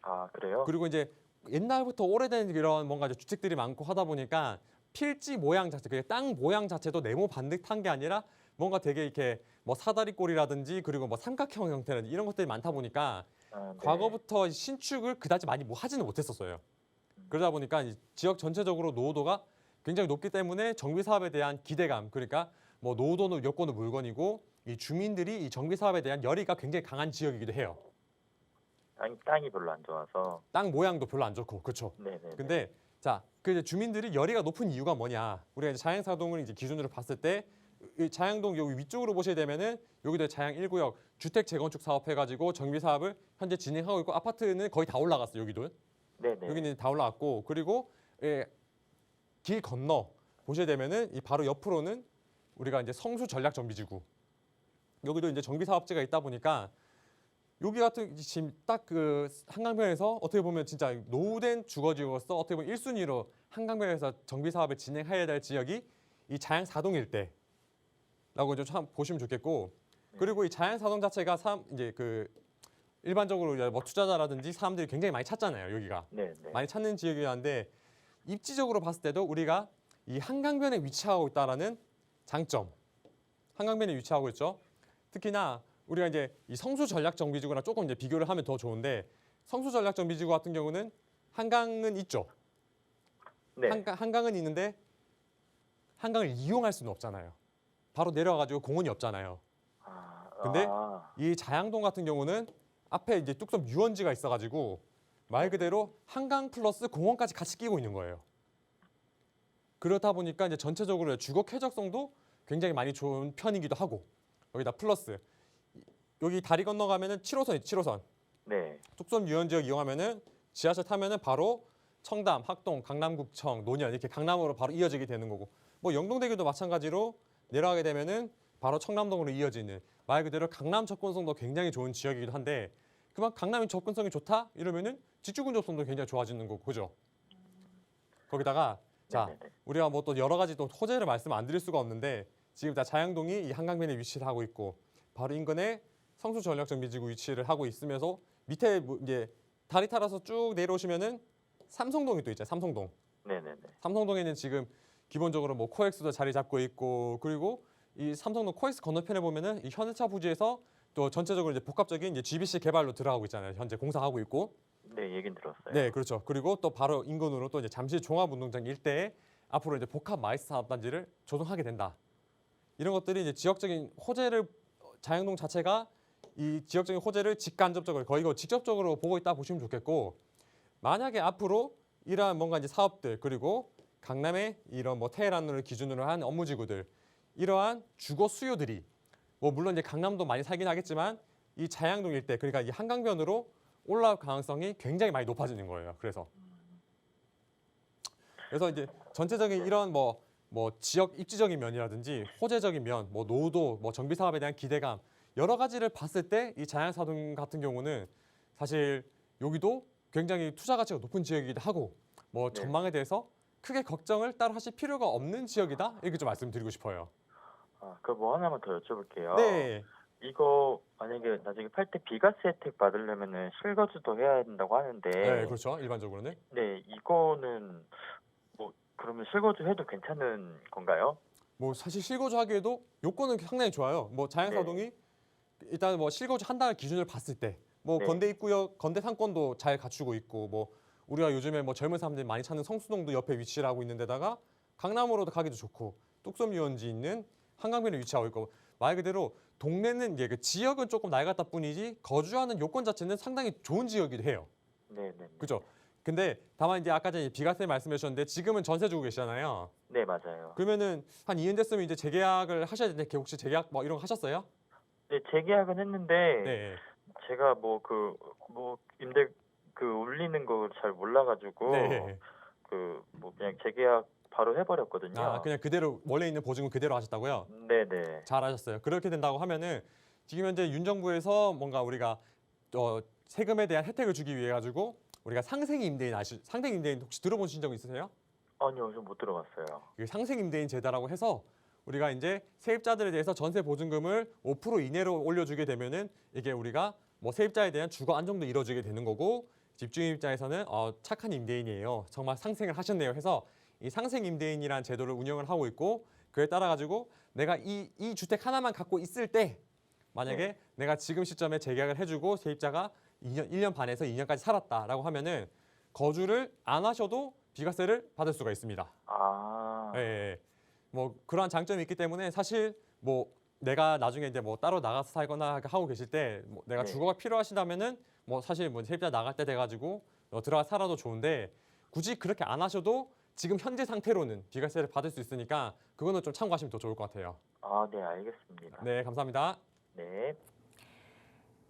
아, 그래요? 그리고 이제 옛날부터 오래된 이런 뭔가 이제 주택들이 많고 하다 보니까 필지 모양 자체, 그 땅 모양 자체도 네모 반듯한 게 아니라 뭔가 되게 이렇게 뭐 사다리꼴이라든지 그리고 뭐 삼각형 형태라든지 이런 것들이 많다 보니까 아, 네. 과거부터 신축을 그다지 많이 뭐 하지는 못했었어요. 그러다 보니까 이 지역 전체적으로 노후도가 굉장히 높기 때문에 정비 사업에 대한 기대감, 그러니까 뭐 노후도는 여건은 물건이고 이 주민들이 이 정비 사업에 대한 열의가 굉장히 강한 지역이기도 해요. 땅이 별로 안 좋아서. 땅 모양도 별로 안 좋고, 그렇죠. 네네. 근데 자, 그 이제 주민들이 열의가 높은 이유가 뭐냐? 우리가 이제 자양사동을 이제 기준으로 봤을 때 이 자양동 여기 위쪽으로 보시게 되면은 여기도 자양 1구역 주택 재건축 사업 해가지고 정비 사업을 현재 진행하고 있고 아파트는 거의 다 올라갔어요. 여기도 네네. 여기는 다 올라갔고 그리고 길 건너 보시게 되면은 이 바로 옆으로는 우리가 이제 성수 전략 정비지구 여기도 이제 정비 사업지가 있다 보니까 여기 같은 지금 딱 그 한강변에서 어떻게 보면 진짜 노후된 주거지로서 어떻게 보면 1순위로 한강변에서 정비 사업을 진행해야 될 지역이 이 자양사동 일대라고 이제 참 보시면 좋겠고 그리고 이 자양사동 자체가 이제 그 일반적으로 이제 뭐 투자자라든지 사람들이 굉장히 많이 찾잖아요. 여기가 네네. 많이 찾는 지역이긴 한데 입지적으로 봤을 때도 우리가 이 한강변에 위치하고 있다라는 장점, 한강변에 위치하고 있죠. 특히나 우리가 이제 이 성수 전략 정비지구랑 조금 이제 비교를 하면 더 좋은데 성수 전략 정비지구 같은 경우는 한강은 있죠. 네. 한강은 있는데 한강을 이용할 수는 없잖아요. 바로 내려가지고 공원이 없잖아요. 근데 이 자양동 같은 경우는 앞에 이제 뚝섬 유원지가 있어가지고 말 그대로 한강 플러스 공원까지 같이 끼고 있는 거예요. 그렇다 보니까 이제 전체적으로 주거 쾌적성도 굉장히 많이 좋은 편이기도 하고 여기다 플러스 여기 다리 건너가면은 7호선이 7호선. 네. 뚝섬 유원지역 이용하면은 지하철 타면은 바로 청담, 학동, 강남구청, 논현 이렇게 강남으로 바로 이어지게 되는 거고 뭐 영동대교도 마찬가지로 내려가게 되면은 바로 청남동으로 이어지는 말 그대로 강남 접근성도 굉장히 좋은 지역이기도 한데 그만 강남이 접근성이 좋다 이러면은 직주 근접성도 굉장히 좋아지는 거고 그죠? 거기다가 자 네네네. 우리가 뭐 또 여러 가지 또 호재를 말씀 안 드릴 수가 없는데 지금 다 자양동이 이 한강변에 위치를 하고 있고 바로 인근에 성수 전력정비지구 위치를 하고 있으면서 밑에 뭐 이제 다리 타라서 쭉 내려오시면은 삼성동이 또 있잖아요. 삼성동. 네네네. 삼성동에는 지금 기본적으로 뭐 코엑스도 자리 잡고 있고 그리고 이 삼성동 코엑스 건너편에 보면은 이 현대차 부지에서 또 전체적으로 이제 복합적인 이제 GBC 개발로 들어가고 있잖아요. 현재 공사하고 있고. 네, 얘긴 들었어요. 네, 그렇죠. 그리고 또 바로 인근으로 또 이제 잠실 종합운동장 일대에 앞으로 이제 복합 마이스 산업단지를 조성하게 된다. 이런 것들이 이제 지역적인 호재를 자양동 자체가 이 지역적인 호재를 직간접적으로 거의 이거 직접적으로 보고 있다 보시면 좋겠고 만약에 앞으로 이러한 뭔가 이제 사업들 그리고 강남의 이런 뭐 테헤란을 기준으로 한 업무지구들 이러한 주거 수요들이 뭐 물론 이제 강남도 많이 살긴 하겠지만 이 자양동 일대 그러니까 이 한강변으로 올라올 가능성이 굉장히 많이 높아지는 거예요. 그래서 이제 전체적인 이런 뭐 지역 입지적인 면이라든지 호재적인 면, 뭐 노도, 뭐 정비 사업에 대한 기대감 여러 가지를 봤을 때 이 자양사동 같은 경우는 사실 여기도 굉장히 투자 가치가 높은 지역이기도 하고 뭐 네. 전망에 대해서 크게 걱정을 따로 하실 필요가 없는 지역이다 이렇게 좀 말씀드리고 싶어요. 그럼 뭐 하나만 더 여쭤볼게요. 네, 이거 만약에 나중에 팔 때 비과세 혜택 받으려면은 실거주도 해야 된다고 하는데, 네, 그렇죠. 일반적으로는. 네, 이거는 뭐 그러면 실거주 해도 괜찮은 건가요? 뭐 사실 실거주 하기에도 요건은 상당히 좋아요. 뭐 자양사동이 일단 뭐 실거주 한다는 기준을 봤을 때 뭐 네. 건대 입구역, 건대 상권도 잘 갖추고 있고 뭐 우리가 요즘에 뭐 젊은 사람들이 많이 찾는 성수동도 옆에 위치를 하고 있는 데다가 강남으로도 가기도 좋고 뚝섬 유원지 있는 한강변에 위치하고 있고 말 그대로 동네는 이제 그 지역은 조금 낡았다 뿐이지 거주하는 요건 자체는 상당히 좋은 지역이기도 해요. 네네. 그죠? 근데 다만 이제 아까 전에 비과세 말씀해 주셨는데 지금은 전세 주고 계시잖아요. 네, 맞아요. 그러면은 한 2년 됐으면 이제 재계약을 하셔야 되는데 혹시 재계약 뭐 이런 거 하셨어요? 네, 재계약은 했는데 네. 제가 뭐 임대 올리는 걸 잘 몰라가지고 네. 뭐 그냥 재계약 바로 해버렸거든요. 아, 그냥 그대로 원래 있는 보증금 그대로 하셨다고요? 네네. 잘하셨어요. 그렇게 된다고 하면은 지금 현재 윤 정부에서 뭔가 우리가 세금에 대한 혜택을 주기 위해 가지고 우리가 상생 임대인 상생 임대인 혹시 들어보신 적 있으세요? 아니요, 좀 못 들어봤어요. 그 상생 임대인 제도라고 해서 우리가 이제 세입자들에 대해서 전세 보증금을 5% 이내로 올려주게 되면은 이게 우리가 뭐 세입자에 대한 주거 안정도 이루어지게 되는 거고 집주인 입장에서는 착한 임대인이에요. 정말 상생을 하셨네요. 해서 이 상생 임대인이라는 제도를 운영을 하고 있고 그에 따라 가지고 내가 이 주택 하나만 갖고 있을 때 만약에 내가 지금 시점에 재계약을 해주고 세입자가 1년 반에서 2년까지 살았다라고 하면은 거주를 안 하셔도 비과세를 받을 수가 있습니다. 예, 예. 뭐 그러한 장점이 있기 때문에 사실 뭐 내가 나중에 이제 뭐 따로 나가서 살거나 하고 계실 때 뭐 내가 네. 주거가 필요하시다면은 뭐 사실 뭐 세입자 나갈 때 돼가지고 들어가 살아도 좋은데 굳이 그렇게 안 하셔도 지금 현재 상태로는 비과세를 받을 수 있으니까 그거는 좀 참고하시면 더 좋을 것 같아요. 네, 알겠습니다. 네, 감사합니다. 네.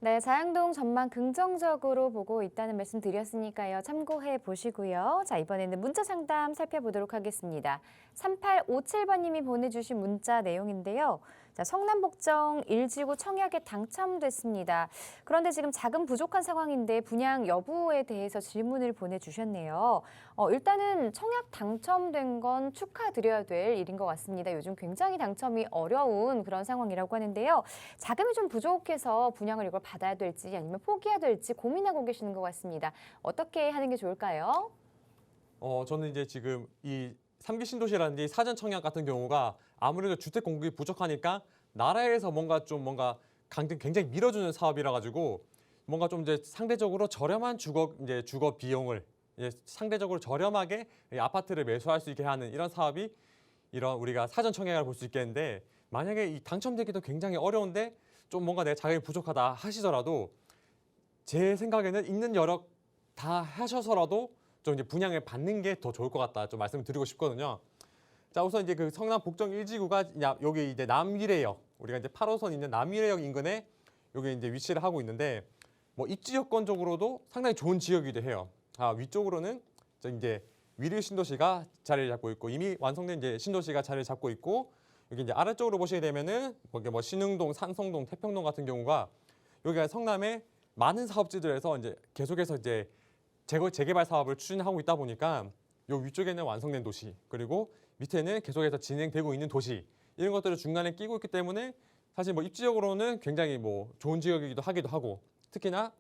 네, 자양동 전망 긍정적으로 보고 있다는 말씀 드렸으니까요. 참고해 보시고요. 자, 이번에는 문자 상담 살펴보도록 하겠습니다. 3857번님이 보내주신 문자 내용인데요. 자, 성남복정 1지구 청약에 당첨됐습니다. 그런데 지금 자금 부족한 상황인데 분양 여부에 대해서 질문을 보내주셨네요. 일단은 청약 당첨된 건 축하드려야 될 일인 것 같습니다. 요즘 굉장히 당첨이 어려운 그런 상황이라고 하는데요. 자금이 좀 부족해서 분양을 이걸 받아야 될지 아니면 포기해야 될지 고민하고 계시는 것 같습니다. 어떻게 하는 게 좋을까요? 저는 이제 지금 이 3기 신도시라든지 사전 청약 같은 경우가 아무래도 주택 공급이 부족하니까 나라에서 뭔가 굉장히 밀어주는 사업이라 가지고 뭔가 좀 이제 상대적으로 저렴한 주거 비용을 이제 상대적으로 저렴하게 이 아파트를 매수할 수 있게 하는 이런 사업이 이런 우리가 사전 청약을 볼 수 있겠는데 만약에 이 당첨되기도 굉장히 어려운데 좀 뭔가 내 자금이 부족하다 하시더라도 제 생각에는 있는 여력 다 하셔서라도 좀 이제 분양을 받는 게 더 좋을 것 같다 좀 말씀을 드리고 싶거든요. 자, 우선 이제 그 성남 복정 1지구가 여기 이제 남위례역 우리가 이제 8호선 있는 남위례역 인근에 여기 이제 위치를 하고 있는데 뭐 입지 여건적으로도 상당히 좋은 지역이기도 해요. 위쪽으로는 이제 위례 신도시가 자리를 잡고 있고 이미 완성된 이제 신도시가 자리를 잡고 있고 여기 이제 아래쪽으로 보시게 되면은 뭐 신흥동, 산성동, 태평동 같은 경우가 여기가 성남의 많은 사업지들에서 이제 계속해서 이제 재개발 사업을 추진하고 있다 보니까 요 위쪽에는 완성된 도시 그리고 밑에는 계속해서 진행되고 있는 도시 이런 것들을 중간에 끼고 있기 때문에 사실 뭐 입지적으로는 굉장히 뭐 좋은 지역이기도 하기도 하고 특히나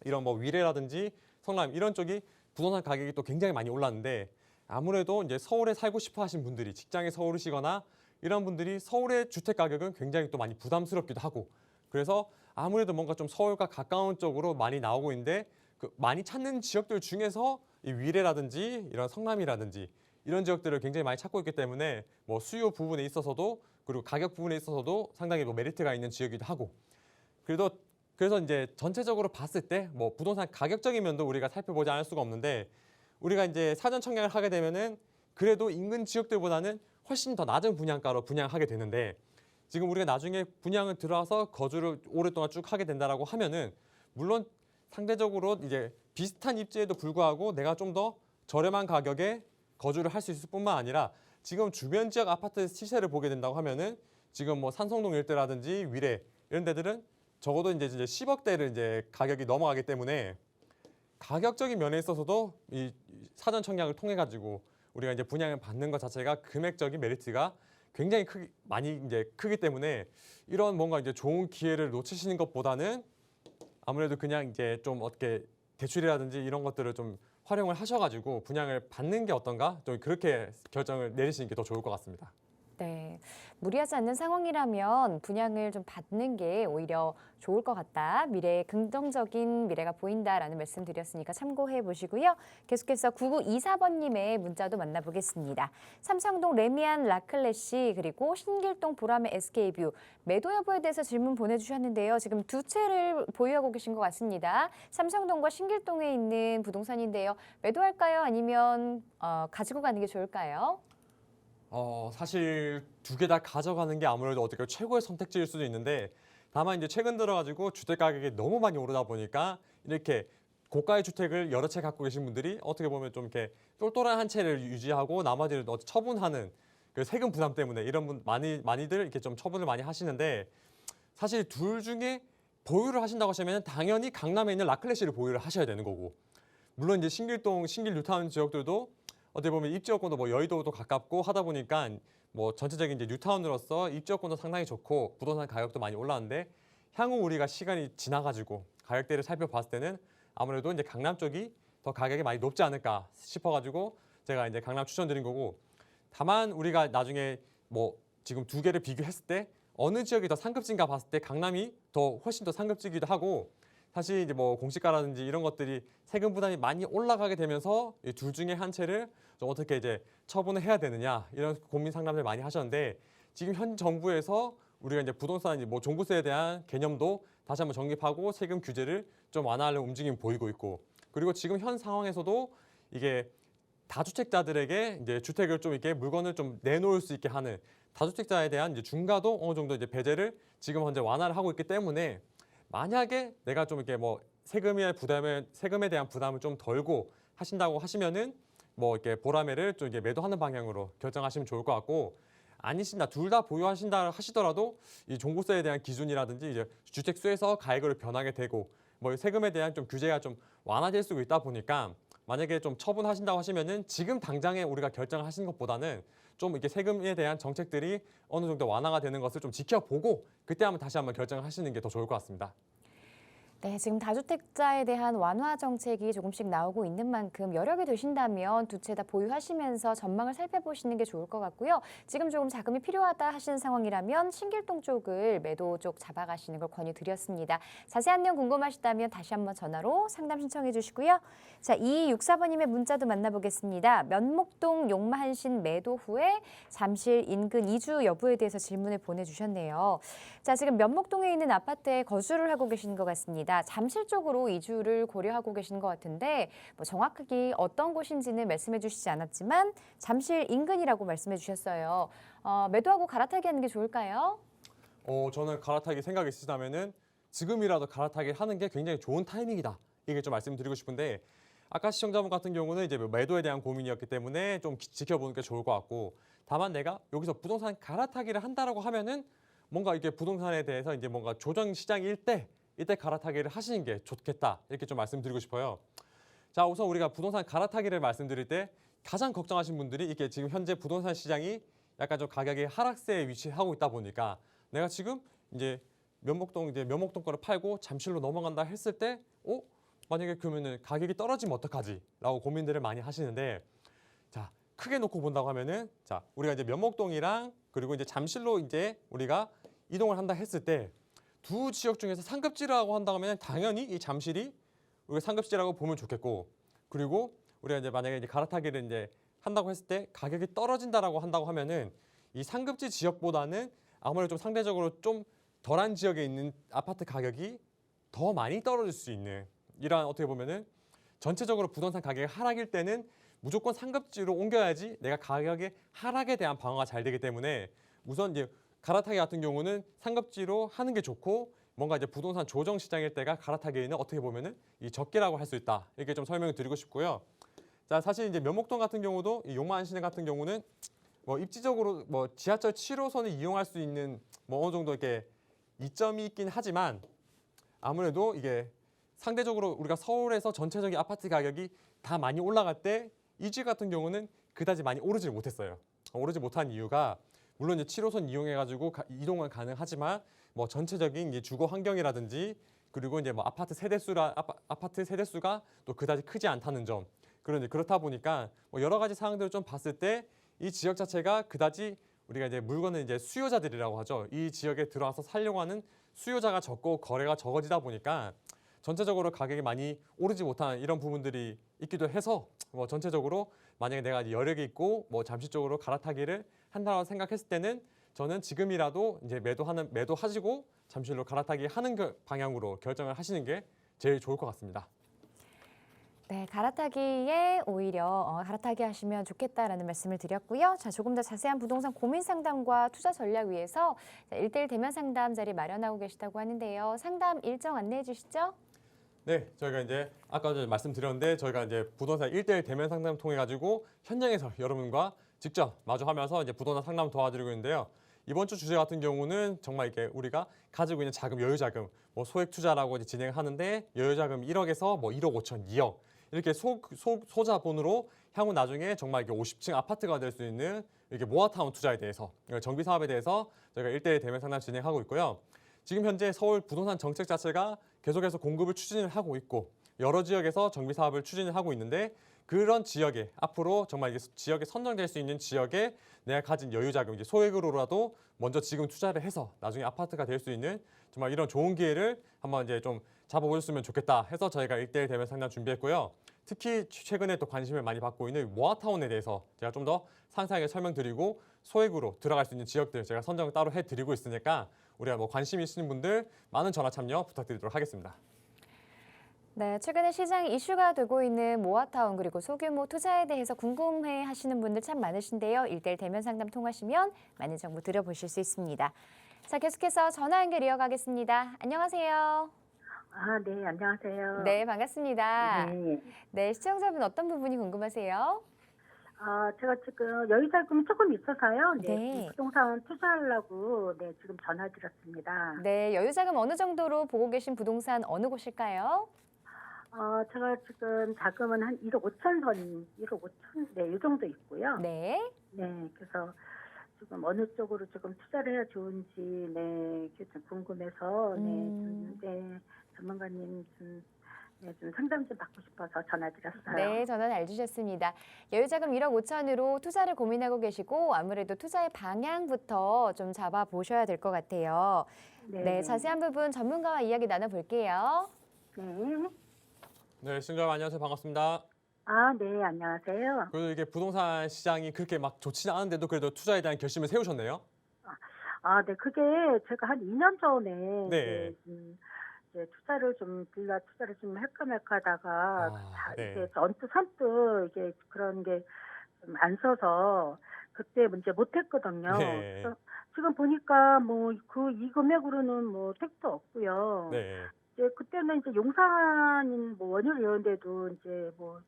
이런 뭐 위례라든지 성남 이런 쪽이 부동산 가격이 또 굉장히 많이 올랐는데 아무래도 이제 서울에 살고 싶어 하신 분들이 직장에 서울이시거나 이런 분들이 서울의 주택 가격은 굉장히 또 많이 부담스럽기도 하고 그래서 아무래도 뭔가 좀 서울과 가까운 쪽으로 많이 나오고 있는데 그 많이 찾는 지역들 중에서 이 위례라든지 이런 성남이라든지 이런 지역들을 굉장히 많이 찾고 있기 때문에 뭐 수요 부분에 있어서도 그리고 가격 부분에 있어서도 상당히 뭐 메리트가 있는 지역이기도 하고 그래서 이제 전체적으로 봤을 때 뭐 부동산 가격적인 면도 우리가 살펴보지 않을 수가 없는데 우리가 이제 사전 청약을 하게 되면은 그래도 인근 지역들보다는 훨씬 더 낮은 분양가로 분양하게 되는데 지금 우리가 나중에 분양을 들어와서 거주를 오랫동안 쭉 하게 된다라고 하면은 물론 상대적으로 이제 비슷한 입지에도 불구하고 내가 좀 더 저렴한 가격에 거주를 할 수 있을 뿐만 아니라 지금 주변 지역 아파트 시세를 보게 된다고 하면은 지금 뭐 산성동 일대라든지 위례 이런 데들은 적어도 이제 10억대를 이제 가격이 넘어가기 때문에 가격적인 면에 있어서도 이 사전 청약을 통해 가지고 우리가 이제 분양을 받는 것 자체가 금액적인 메리트가 굉장히 많이 이제 크기 때문에 이런 뭔가 이제 좋은 기회를 놓치시는 것보다는 아무래도 그냥 이제 좀 어떻게 대출이라든지 이런 것들을 좀 활용을 하셔가지고 분양을 받는 게 어떤가 좀 그렇게 결정을 내리시는 게 더 좋을 것 같습니다. 네, 무리하지 않는 상황이라면 분양을 좀 받는 게 오히려 좋을 것 같다. 미래에 긍정적인 미래가 보인다라는 말씀 드렸으니까 참고해 보시고요. 계속해서 9924번님의 문자도 만나보겠습니다. 삼성동 레미안 라클래시 그리고 신길동 보라매 SK뷰 매도 여부에 대해서 질문 보내주셨는데요. 지금 두 채를 보유하고 계신 것 같습니다. 삼성동과 신길동에 있는 부동산인데요. 매도할까요? 아니면 가지고 가는 게 좋을까요? 사실 두 개 다 가져가는 게 아무래도 어떻게 최고의 선택지일 수도 있는데 다만 이제 최근 들어가지고 주택 가격이 너무 많이 오르다 보니까 이렇게 고가의 주택을 여러 채 갖고 계신 분들이 어떻게 보면 좀 이렇게 똘똘한 한 채를 유지하고 나머지를 처분하는 그 세금 부담 때문에 이런 분 많이들 이렇게 좀 처분을 많이 하시는데 사실 둘 중에 보유를 하신다고 하시면 당연히 강남에 있는 라클래시를 보유를 하셔야 되는 거고 물론 이제 신길동, 신길 뉴타운 지역들도 어떻게 보면 입지여건도 뭐 여의도도 가깝고 하다 보니까 뭐 전체적인 이제 뉴타운으로서 입지여건도 상당히 좋고 부동산 가격도 많이 올랐는데 향후 우리가 시간이 지나가지고 가격대를 살펴봤을 때는 아무래도 이제 강남 쪽이 더 가격이 많이 높지 않을까 싶어가지고 제가 이제 강남 추천드린 거고 다만 우리가 나중에 뭐 지금 두 개를 비교했을 때 어느 지역이 더 상급지인가 봤을 때 강남이 더 훨씬 더 상급지기도 하고 사실 이제 뭐 공시가라든지 이런 것들이 세금 부담이 많이 올라가게 되면서 이 둘 중에 한 채를 좀 어떻게 이제 처분을 해야 되느냐 이런 고민 상담을 많이 하셨는데 지금 현 정부에서 우리가 이제 부동산 뭐 종부세에 대한 개념도 다시 한번 정립하고 세금 규제를 좀 완화하려는 움직임이 보이고 있고 그리고 지금 현 상황에서도 이게 다주택자들에게 이제 주택을 좀 이렇게 물건을 좀 내놓을 수 있게 하는 다주택자에 대한 이제 중과도 어느 정도 이제 배제를 지금 현재 완화를 하고 있기 때문에 만약에 내가 좀 이렇게 뭐 세금에 대한 부담을 좀 덜고 하신다고 하시면은 뭐 이렇게 보라매를 좀 이렇게 매도하는 방향으로 결정하시면 좋을 것 같고 아니신다 둘 다 보유하신다 하시더라도 이 종부세에 대한 기준이라든지 이제 주택수에서 가액으로 변하게 되고 뭐 세금에 대한 좀 규제가 좀 완화될 수 있다 보니까 만약에 좀 처분하신다고 하시면은 지금 당장에 우리가 결정을 하시는 것보다는 좀 이렇게 세금에 대한 정책들이 어느 정도 완화가 되는 것을 좀 지켜보고 그때 한번 다시 한번 결정을 하시는 게 더 좋을 것 같습니다. 네, 지금 다주택자에 대한 완화 정책이 조금씩 나오고 있는 만큼 여력이 되신다면 두 채 다 보유하시면서 전망을 살펴보시는 게 좋을 것 같고요. 지금 조금 자금이 필요하다 하시는 상황이라면 신길동 쪽을 매도 쪽 잡아가시는 걸 권유드렸습니다. 자세한 내용 궁금하시다면 다시 한번 전화로 상담 신청해 주시고요. 자, 2264번님의 문자도 만나보겠습니다. 면목동 용마한신 매도 후에 잠실 인근 이주 여부에 대해서 질문을 보내주셨네요. 자, 지금 면목동에 있는 아파트에 거주를 하고 계시는 것 같습니다. 잠실 쪽으로 이주를 고려하고 계신 것 같은데 뭐 정확하게 어떤 곳인지는 말씀해 주시지 않았지만 잠실 인근이라고 말씀해 주셨어요. 매도하고 갈아타기 하는 게 좋을까요? 저는 갈아타기 생각이 있으시다면은 지금이라도 갈아타기 하는 게 굉장히 좋은 타이밍이다. 이게 좀 말씀드리고 싶은데 아까 시청자분 같은 경우는 이제 매도에 대한 고민이었기 때문에 좀 지켜보는 게 좋을 것 같고 다만 내가 여기서 부동산 갈아타기를 한다라고 하면은 뭔가 이게 부동산에 대해서 이제 뭔가 조정 시장일 때 이때 갈아타기를 하시는 게 좋겠다. 이렇게 좀 말씀드리고 싶어요. 자, 우선 우리가 부동산 갈아타기를 말씀드릴 때 가장 걱정하신 분들이 이게 지금 현재 부동산 시장이 약간 좀 가격이 하락세에 위치하고 있다 보니까 내가 지금 이제 면목동 거를 팔고 잠실로 넘어간다 했을 때 만약에 그러면은 가격이 떨어지면 어떡하지? 라고 고민들을 많이 하시는데 자, 크게 놓고 본다고 하면은 자, 우리가 이제 면목동이랑 그리고 이제 잠실로 이제 우리가 이동을 한다 했을 때 두 지역 중에서 상급지라고 한다고 하면 당연히 이 잠실이 우리가 상급지라고 보면 좋겠고 그리고 우리가 이제 만약에 이제 갈아타기를 이제 한다고 했을 때 가격이 떨어진다라고 한다고 하면은 이 상급지 지역보다는 아무래도 좀 상대적으로 좀 덜한 지역에 있는 아파트 가격이 더 많이 떨어질 수 있는 이러한 어떻게 보면은 전체적으로 부동산 가격이 하락일 때는 무조건 상급지로 옮겨야지 내가 가격의 하락에 대한 방어가 잘 되기 때문에 우선 이제 갈아타기 같은 경우는 상급지로 하는 게 좋고 뭔가 이제 부동산 조정 시장일 때가 갈아타기에는 어떻게 보면은 이 적기라고 할 수 있다. 이렇게 좀 설명을 드리고 싶고요. 자, 사실 이제 면목동 같은 경우도 이 용마한시내 같은 경우는 뭐 입지적으로 뭐 지하철 7호선을 이용할 수 있는 뭐 어느 정도 이렇게 이점이 있긴 하지만 아무래도 이게 상대적으로 우리가 서울에서 전체적인 아파트 가격이 다 많이 올라갈 때 이 집 같은 경우는 그다지 많이 오르지 못했어요. 오르지 못한 이유가 물론 이제 7호선 이용해가지고 이동은 가능하지만 뭐 전체적인 이제 주거 환경이라든지 그리고 이제 뭐 아파트 세대수가 또 그다지 크지 않다는 점. 그런데 그렇다 보니까 뭐 여러 가지 사항들을 좀 봤을 때 이 지역 자체가 그다지 우리가 이제 물건은 이제 수요자들이라고 하죠. 이 지역에 들어와서 살려고 하는 수요자가 적고 거래가 적어지다 보니까 전체적으로 가격이 많이 오르지 못한 이런 부분들이 있기도 해서 뭐 전체적으로 만약에 내가 여력이 있고 뭐 잠시 쪽으로 갈아타기를 한다고 생각했을 때는 저는 지금이라도 이제 매도하시고 잠실로 갈아타기 하는 방향으로 결정을 하시는 게 제일 좋을 것 같습니다. 네, 갈아타기에 오히려 갈아타기 하시면 좋겠다라는 말씀을 드렸고요. 자, 조금 더 자세한 부동산 고민 상담과 투자 전략 위해서 1:1 대면 상담 자리 마련하고 계시다고 하는데요. 상담 일정 안내해 주시죠. 네, 저희가 이제 아까도 말씀드렸는데 저희가 이제 부동산 1:1 대면 상담 통해 가지고 현장에서 여러분과 직접 마주하면서 이제 부동산 상담 도와드리고 있는데요. 이번 주 주제 같은 경우는 정말 이게 우리가 가지고 있는 자금, 여유자금, 뭐 소액 투자라고 이제 진행하는데 여유자금 1억에서 뭐 1억 5천, 2억 이렇게 소자본으로 향후 나중에 정말 이게 50층 아파트가 될 수 있는 이렇게 모아타운 투자에 대해서 정비 사업에 대해서 저희가 1:1 대면 상담 진행하고 있고요. 지금 현재 서울 부동산 정책 자체가 계속해서 공급을 추진을 하고 있고 여러 지역에서 정비 사업을 추진을 하고 있는데 그런 지역에 앞으로 정말 이게 지역에 선정될 수 있는 지역에 내가 가진 여유자금, 이제 소액으로라도 먼저 지금 투자를 해서 나중에 아파트가 될 수 있는 정말 이런 좋은 기회를 한번 이제 좀 잡아보셨으면 좋겠다 해서 저희가 1:1 대면 상담 준비했고요. 특히 최근에 또 관심을 많이 받고 있는 모아타운에 대해서 제가 좀 더 상세하게 설명드리고 소액으로 들어갈 수 있는 지역들 제가 선정을 따로 해드리고 있으니까 우리가 뭐 관심 있으신 분들 많은 전화 참여 부탁드리도록 하겠습니다. 네, 최근에 시장에 이슈가 되고 있는 모아타운 그리고 소규모 투자에 대해서 궁금해 하시는 분들 참 많으신데요. 1:1 대면 상담 통하시면 많은 정보 들어보실 수 있습니다. 자, 계속해서 전화 연결 이어가겠습니다. 안녕하세요. 네, 안녕하세요. 네, 반갑습니다. 네. 네, 시청자분 어떤 부분이 궁금하세요? 제가 지금 여유자금이 조금 있어서요. 네. 부동산 투자하려고 지금 전화드렸습니다. 네, 여유자금 어느 정도로 보고 계신 부동산 어느 곳일까요? 제가 지금 자금은 한 1억 5천 선, 1억 5천, 이 정도 있고요. 네. 네, 그래서 지금 어느 쪽으로 조금 투자를 해야 좋은지, 그게 좀 궁금해서, 전문가님 좀 상담 좀 받고 싶어서 전화드렸어요. 네, 전화 잘 주셨습니다. 여유자금 1억 5천으로 투자를 고민하고 계시고 아무래도 투자의 방향부터 좀 잡아보셔야 될 것 같아요. 네, 자세한 부분 전문가와 이야기 나눠볼게요. 네. 네, 시청자 안녕하세요. 반갑습니다. 아, 네, 안녕하세요. 그래도 이게 부동산 시장이 그렇게 막 좋지는 않은데도 그래도 투자에 대한 결심을 세우셨네요. 아, 네, 그게 제가 한 2년 전에 네. 이제 투자를 좀 빌라 투자를 좀 할까 말까 하다가 네. 이게 언뜻 선뜻 이게 그런 게 좀 안 서서 그때 이제 못했거든요. 네. 그래서 지금 보니까 뭐 이 금액으로는 뭐 택도 없고요. 네. 이제 그때는 이제 용산인 뭐 원효이런데도 이제 뭐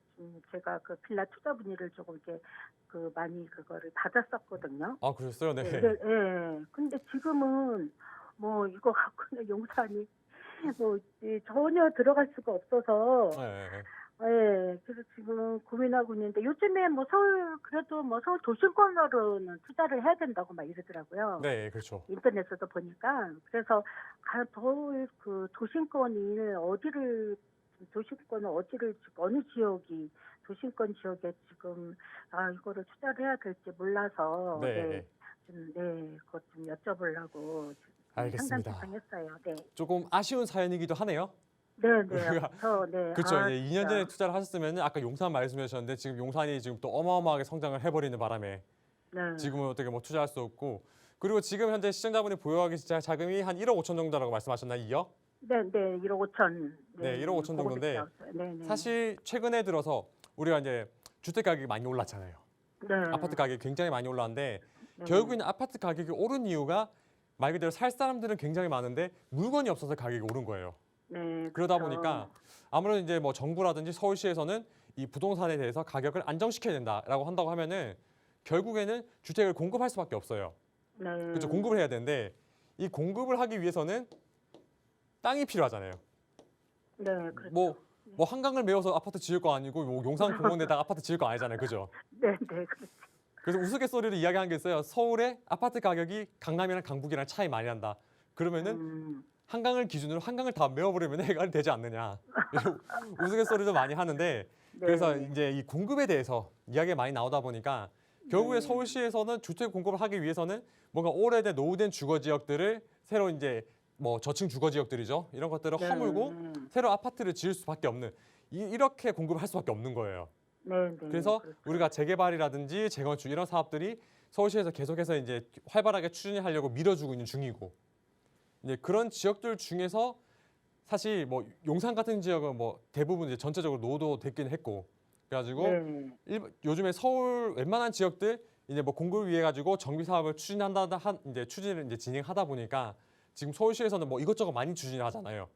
제가 그 빌라 투자 문의를 조금 이렇게 그 많이 그거를 받았었거든요. 아, 그러셨어요? 네. 예. 근데 지금은 뭐 이거 갖고는 용산이 뭐 전혀 들어갈 수가 없어서 네. 예, 그래서 지금 고민하고 있는데 요즘에 뭐 서울 그래도 뭐 서울 도심권으로는 투자를 해야 된다고 막 이러더라고요. 네, 그렇죠. 인터넷에도 보니까 그래서 서울 그 도심권은 어디를 어느 지역이 도심권 지역에 지금 이거를 투자를 해야 될지 몰라서 네. 그것 좀 여쭤보려고 지금 알겠습니다. 상담 신청했어요. 네. 조금 아쉬운 사연이기도 하네요. 네. 그렇죠. 이제 2년 전에 투자를 하셨으면 아까 용산 말씀하셨는데 지금 용산이 지금 또 어마어마하게 성장을 해버리는 바람에 네. 지금은 어떻게 뭐 투자할 수 없고 그리고 지금 현재 시청자분이 보유하고 계신 자금이 한 1억 5천 정도라고 말씀하셨나요? 2억? 네, 1억 5천. 네, 1억 5천 정도인데 네. 사실 최근에 들어서 우리가 이제 주택 가격이 많이 올랐잖아요. 네. 아파트 가격이 굉장히 많이 올랐는데 네. 결국에는 아파트 가격이 오른 이유가 말 그대로 살 사람들은 굉장히 많은데 물건이 없어서 가격이 오른 거예요. 네. 그러다 그렇죠. 보니까 아무래도 이제 뭐 정부라든지 서울시에서는 이 부동산에 대해서 가격을 안정시켜야 된다라고 한다고 하면은 결국에는 주택을 공급할 수밖에 없어요. 네. 그렇죠. 공급을 해야 되는데 이 공급을 하기 위해서는 땅이 필요하잖아요. 네, 그렇죠. 뭐 한강을 메워서 아파트 지을 거 아니고 뭐 용산 공원에다가 아파트 지을 거 아니잖아요. 그죠? 네, 그렇죠. 그래서 우스갯소리로 이야기한 게 있어요. 서울의 아파트 가격이 강남이랑 강북이랑 차이 많이 난다. 그러면은 한강을 기준으로 한강을 다 메워버리면 해결이 되지 않느냐. 이런 우스갯소리도 많이 하는데 그래서 이제 이 공급에 대해서 이야기가 많이 나오다 보니까 결국에 서울시에서는 주택 공급을 하기 위해서는 뭔가 오래된 노후된 주거 지역들을 새로 이제 뭐 저층 주거 지역들이죠. 이런 것들을 허물고 새로 아파트를 지을 수밖에 없는 이렇게 공급을 할 수밖에 없는 거예요. 그래서 그렇죠. 우리가 재개발이라든지 재건축 이런 사업들이 서울시에서 계속해서 이제 활발하게 추진하려고 밀어주고 있는 중이고 이제 그런 지역들 중에서 사실 뭐 용산 같은 지역은 뭐 대부분 이제 전체적으로 노후도 됐긴 했고 그래가지고 요즘에 서울 웬만한 지역들 이제 뭐 공급을 위해 가지고 정비 사업을 추진을 이제 진행하다 보니까 지금 서울시에서는 뭐 이것저것 많이 추진하잖아요.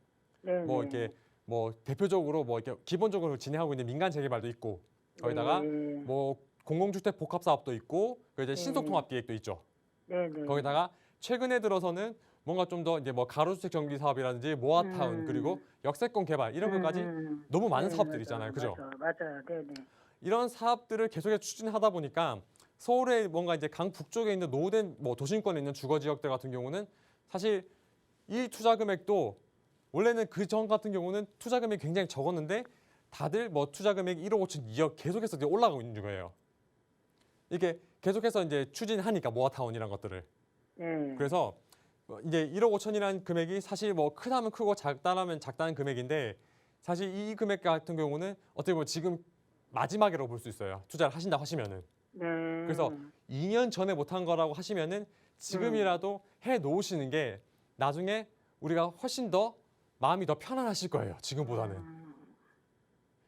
뭐 이렇게 뭐 대표적으로 뭐 이렇게 기본적으로 진행하고 있는 민간 재개발도 있고 거기다가 뭐 공공주택 복합 사업도 있고 그 이제 신속통합 계획도 있죠. 거기다가 최근에 들어서는 뭔가 좀 더 이제 뭐 가로주택 정비 사업이라든지 모아타운 그리고 역세권 개발 이런 것까지 너무 많은 사업들이 있잖아요. 그죠? 맞아요. 이런 사업들을 계속해서 추진하다 보니까 서울의 뭔가 이제 강북쪽에 있는 노후된 뭐 도심권에 있는 주거 지역들 같은 경우는 사실 이 투자 금액도 원래는 그 전 같은 경우는 투자 금액이 굉장히 적었는데 다들 뭐 투자 금액이 1억 5천, 2억 계속해서 이제 올라가고 있는 거예요. 이게 계속해서 이제 추진하니까 모아타운이란 것들을. 그래서 이제 1억 5천이라는 금액이 사실 뭐 크다면 크고 작다면 작다는 금액인데 사실 이 금액 같은 경우는 어떻게 보면 지금 마지막이라고 볼 수 있어요. 투자를 하신다 하시면은. 그래서 2년 전에 못한 거라고 하시면은 지금이라도 해 놓으시는 게 나중에 우리가 훨씬 더 마음이 더 편안하실 거예요. 지금보다는.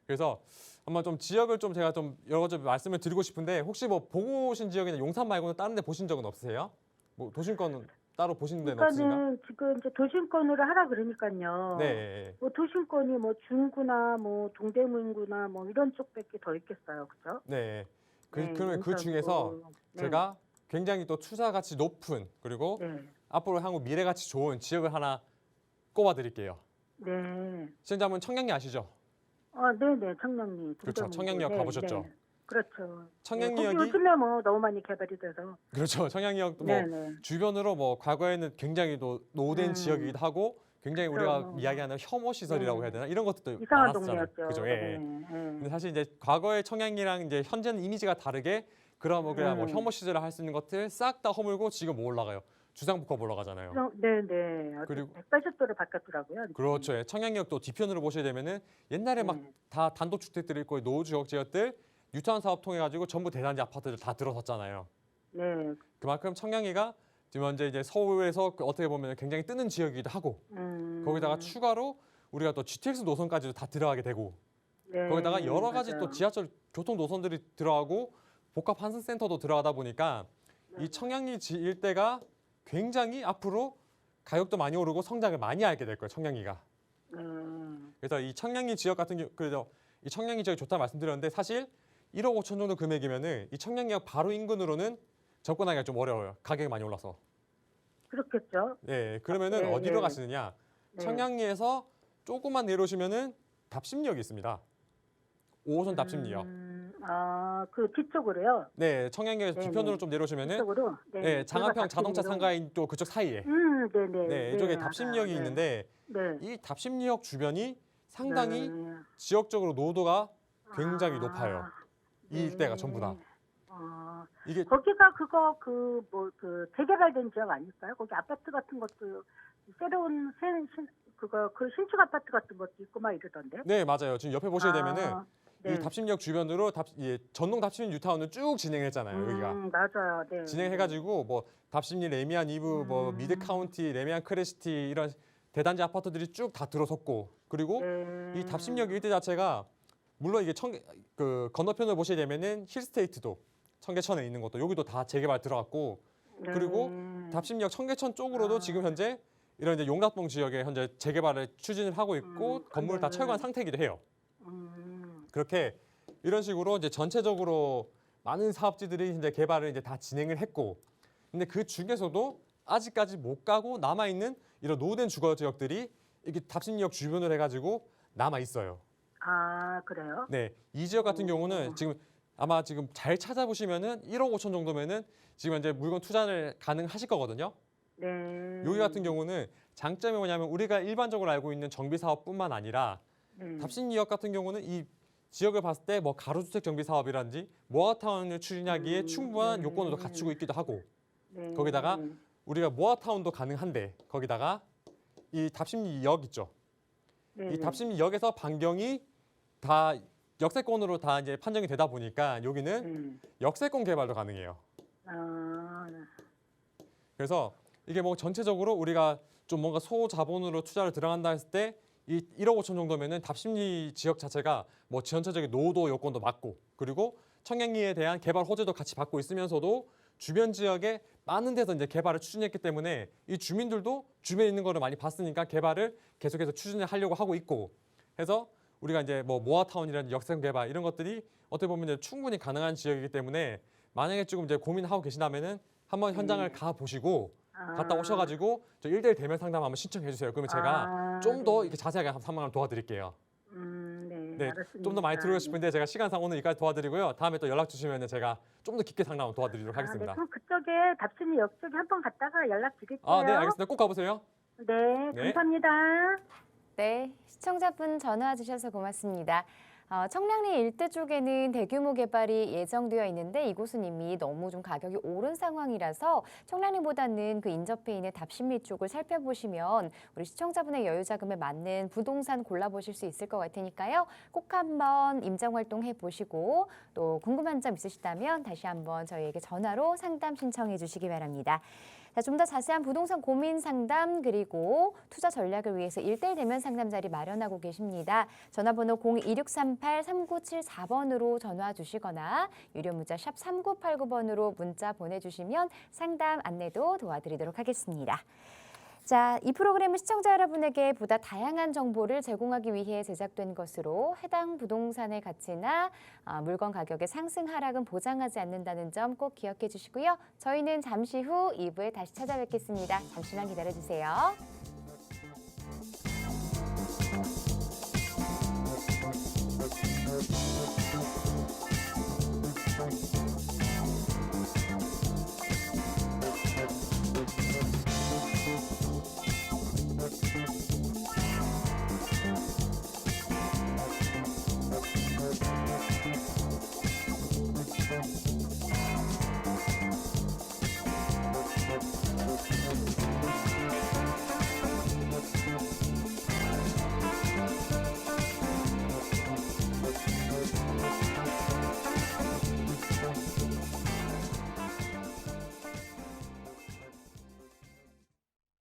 그래서 한번 좀 지역을 좀 제가 좀 여러 가지 말씀을 드리고 싶은데 혹시 뭐 보고 오신 지역이나 용산 말고는 다른 데 보신 적은 없으세요? 뭐 도심권은 따로 보신 데는 없으신가? 그러니까는 지금 이제 도심권으로 하라 그러니까요. 네. 뭐 도심권이 뭐 중구나 뭐 동대문구나 뭐 이런 쪽밖에 더 있겠어요, 그죠? 네. 그러면 그 중에서 제가 굉장히 또 투자 가치 높은 그리고 앞으로 향후 미래 가치 좋은 지역을 하나 꼽아 드릴게요. 시청자분 청량리 아시죠? 네네, 청량리. 그렇죠. 청량리역 가보셨죠? 그렇죠. 청량리역이 거기 요즘에 뭐 너무 많이 개발이 돼서. 그렇죠. 청량리역도 뭐 주변으로 뭐 과거에는 굉장히 노후된 지역이기도 하고 굉장히 그쵸. 우리가 이야기하는 혐오 시설이라고 네. 해야 되나 이런 것도 이상한 많았잖아요. 동네였죠. 그죠? 예. 네. 근데 사실 이제 과거의 청양리랑 이제 현재는 이미지가 다르게 그런 뭐 그냥 뭐 혐오 시절을 할 수 있는 것들 싹 다 허물고 지금 뭐 올라가요? 주상복합 올라가잖아요. 네네. 그리고- 180도로 바뀌었더라고요. 그렇죠. 예. 청양리역 또 뒤편으로 보시게 되면은 옛날에 막 네. 다 단독주택들이 있고 노후지역 지역들 뉴타운 사업 통해 가지고 전부 대단지 아파트들 다 들어섰잖아요. 네. 그만큼 청양리가 지금 현재 이제 서울에서 어떻게 보면 굉장히 뜨는 지역이기도 하고 거기다가 추가로 우리가 또 GTX 노선까지도 다 들어가게 되고 네, 거기다가 여러 가지 맞아요. 또 지하철 교통 노선들이 들어가고 복합 환승센터도 들어가다 보니까 이 청량리 일대가 굉장히 앞으로 가격도 많이 오르고 성장을 많이 하게 될 거예요. 청량리가. 그래서 이 청량리 지역 같은 경우 그래서 이 청량리 지역이 좋다 말씀드렸는데 사실 1억 5천 정도 금액이면은 이 청량리역 바로 인근으로는 접근하기가 좀 어려워요. 가격이 많이 올라서. 그렇겠죠. 네, 그러면은 네, 어디로 네. 가시느냐? 네. 청량리에서 조금만 내려오시면은 답심리역이 있습니다. 5호선 답심리역. 그 뒤쪽으로요. 네, 청량리역에서 네, 뒤편으로 네. 좀 내려오시면은 뒤쪽으로. 네, 장안평 자동차 답심리로. 상가인 또 그쪽 사이에 네네. 네, 이쪽에 알아요. 답심리역이 네. 있는데 네. 이 답심리역 주변이 상당히 네. 지역적으로 노도가 굉장히 높아요. 이 네. 일대가 전부 다. 이게 거기가 그거 재개발된 지역 아닐까요? 거기 아파트 같은 것도 새로운 그 신축 아파트 같은 것도 있고 막 이러던데. 네, 맞아요. 지금 옆에 보시게 되면은 네. 이 답심역 주변으로 전동 답심 뉴타운을 쭉 진행했잖아요. 여기가. 맞아요. 네. 진행해가지고 뭐 답심리 레미안 이브 뭐 미드 카운티 레미안 크레시티 이런 대단지 아파트들이 쭉 다 들어섰고 그리고 네. 이 답심역 일대 자체가 물론 이게 그 건너편을 보시게 되면은 힐스테이트도 청계천에 있는 것도 여기도 다 재개발 들어갔고 그리고 답심역 청계천 쪽으로도 지금 현재 이런 이제 용락동 지역에 현재 재개발을 추진을 하고 있고 건물 다 철거한 상태이기도 해요. 그렇게 이런 식으로 이제 전체적으로 많은 사업지들이 이제 개발을 이제 다 진행을 했고, 근데 그 중에서도 아직까지 못 가고 남아 있는 이런 노후된 주거 지역들이 이게 답심리역 주변으로 해가지고 남아 있어요. 그래요? 네, 이 지역 같은 경우는 지금 아마 지금 잘 찾아보시면은 1억 5천 정도면은 지금 이제 물건 투자를 가능하실 거거든요. 네. 여기 같은 경우는 장점이 뭐냐면 우리가 일반적으로 알고 있는 정비 사업뿐만 아니라 답심리역 같은 경우는 이 지역을 봤을 때 뭐 가로주택 정비 사업이라든지 모아타운을 추진하기에 충분한 요건을 갖추고 있기도 하고 거기다가 우리가 모아타운도 가능한데 거기다가 이 답심리역 있죠. 이 답심리역에서 반경이 다 역세권으로 다 이제 판정이 되다 보니까 여기는 역세권 개발도 가능해요. 그래서 이게 뭐 전체적으로 우리가 좀 뭔가 소자본으로 투자를 들어간다 했을 때 이 1억 5천 정도면은 답심리 지역 자체가 뭐 전체적인 노후도 요건도 맞고 그리고 청량리에 대한 개발 호재도 같이 받고 있으면서도 주변 지역에 많은 데서 이제 개발을 추진했기 때문에 이 주민들도 주변에 있는 거를 많이 봤으니까 개발을 계속해서 추진을 하려고 하고 있고 해서 우리가 이제 뭐 모아타운이라는 역세권 개발 이런 것들이 어떻게 보면 이제 충분히 가능한 지역이기 때문에 만약에 조금 이제 고민하고 계시다면은 한번 현장을 가 보시고 갔다 오셔가지고 저 1대1 대면 상담 한번 신청해 주세요. 그러면 제가 좀 더 이렇게 자세하게 상담을 도와드릴게요. 네, 알았습니다. 좀 더 많이 들고 싶은데 제가 시간상 오늘 여기까지 도와드리고요. 다음에 또 연락 주시면 제가 좀 더 깊게 상담 도와드리도록 하겠습니다. 네, 그럼 그쪽에 답심리역 쪽에 한번 갔다가 연락드릴게요. 네, 알겠습니다. 꼭 가보세요. 네, 네. 감사합니다. 네, 시청자분 전화 주셔서 고맙습니다. 청량리 일대 쪽에는 대규모 개발이 예정되어 있는데 이곳은 이미 너무 좀 가격이 오른 상황이라서 청량리보다는 그 인접해 있는 답심리 쪽을 살펴보시면 우리 시청자분의 여유 자금에 맞는 부동산 골라보실 수 있을 것 같으니까요. 꼭 한번 임장 활동해 보시고 또 궁금한 점 있으시다면 다시 한번 저희에게 전화로 상담 신청해 주시기 바랍니다. 자, 좀 더 자세한 부동산 고민 상담 그리고 투자 전략을 위해서 1대1 대면 상담 자리 마련하고 계십니다. 전화번호 0263-3974번으로 전화 주시거나 유료 문자 샵 3989번으로 문자 보내주시면 상담 안내도 도와드리도록 하겠습니다. 자, 이 프로그램은 시청자 여러분에게 보다 다양한 정보를 제공하기 위해 제작된 것으로 해당 부동산의 가치나 물건 가격의 상승 하락은 보장하지 않는다는 점 꼭 기억해 주시고요. 저희는 잠시 후 2부에 다시 찾아뵙겠습니다. 잠시만 기다려 주세요.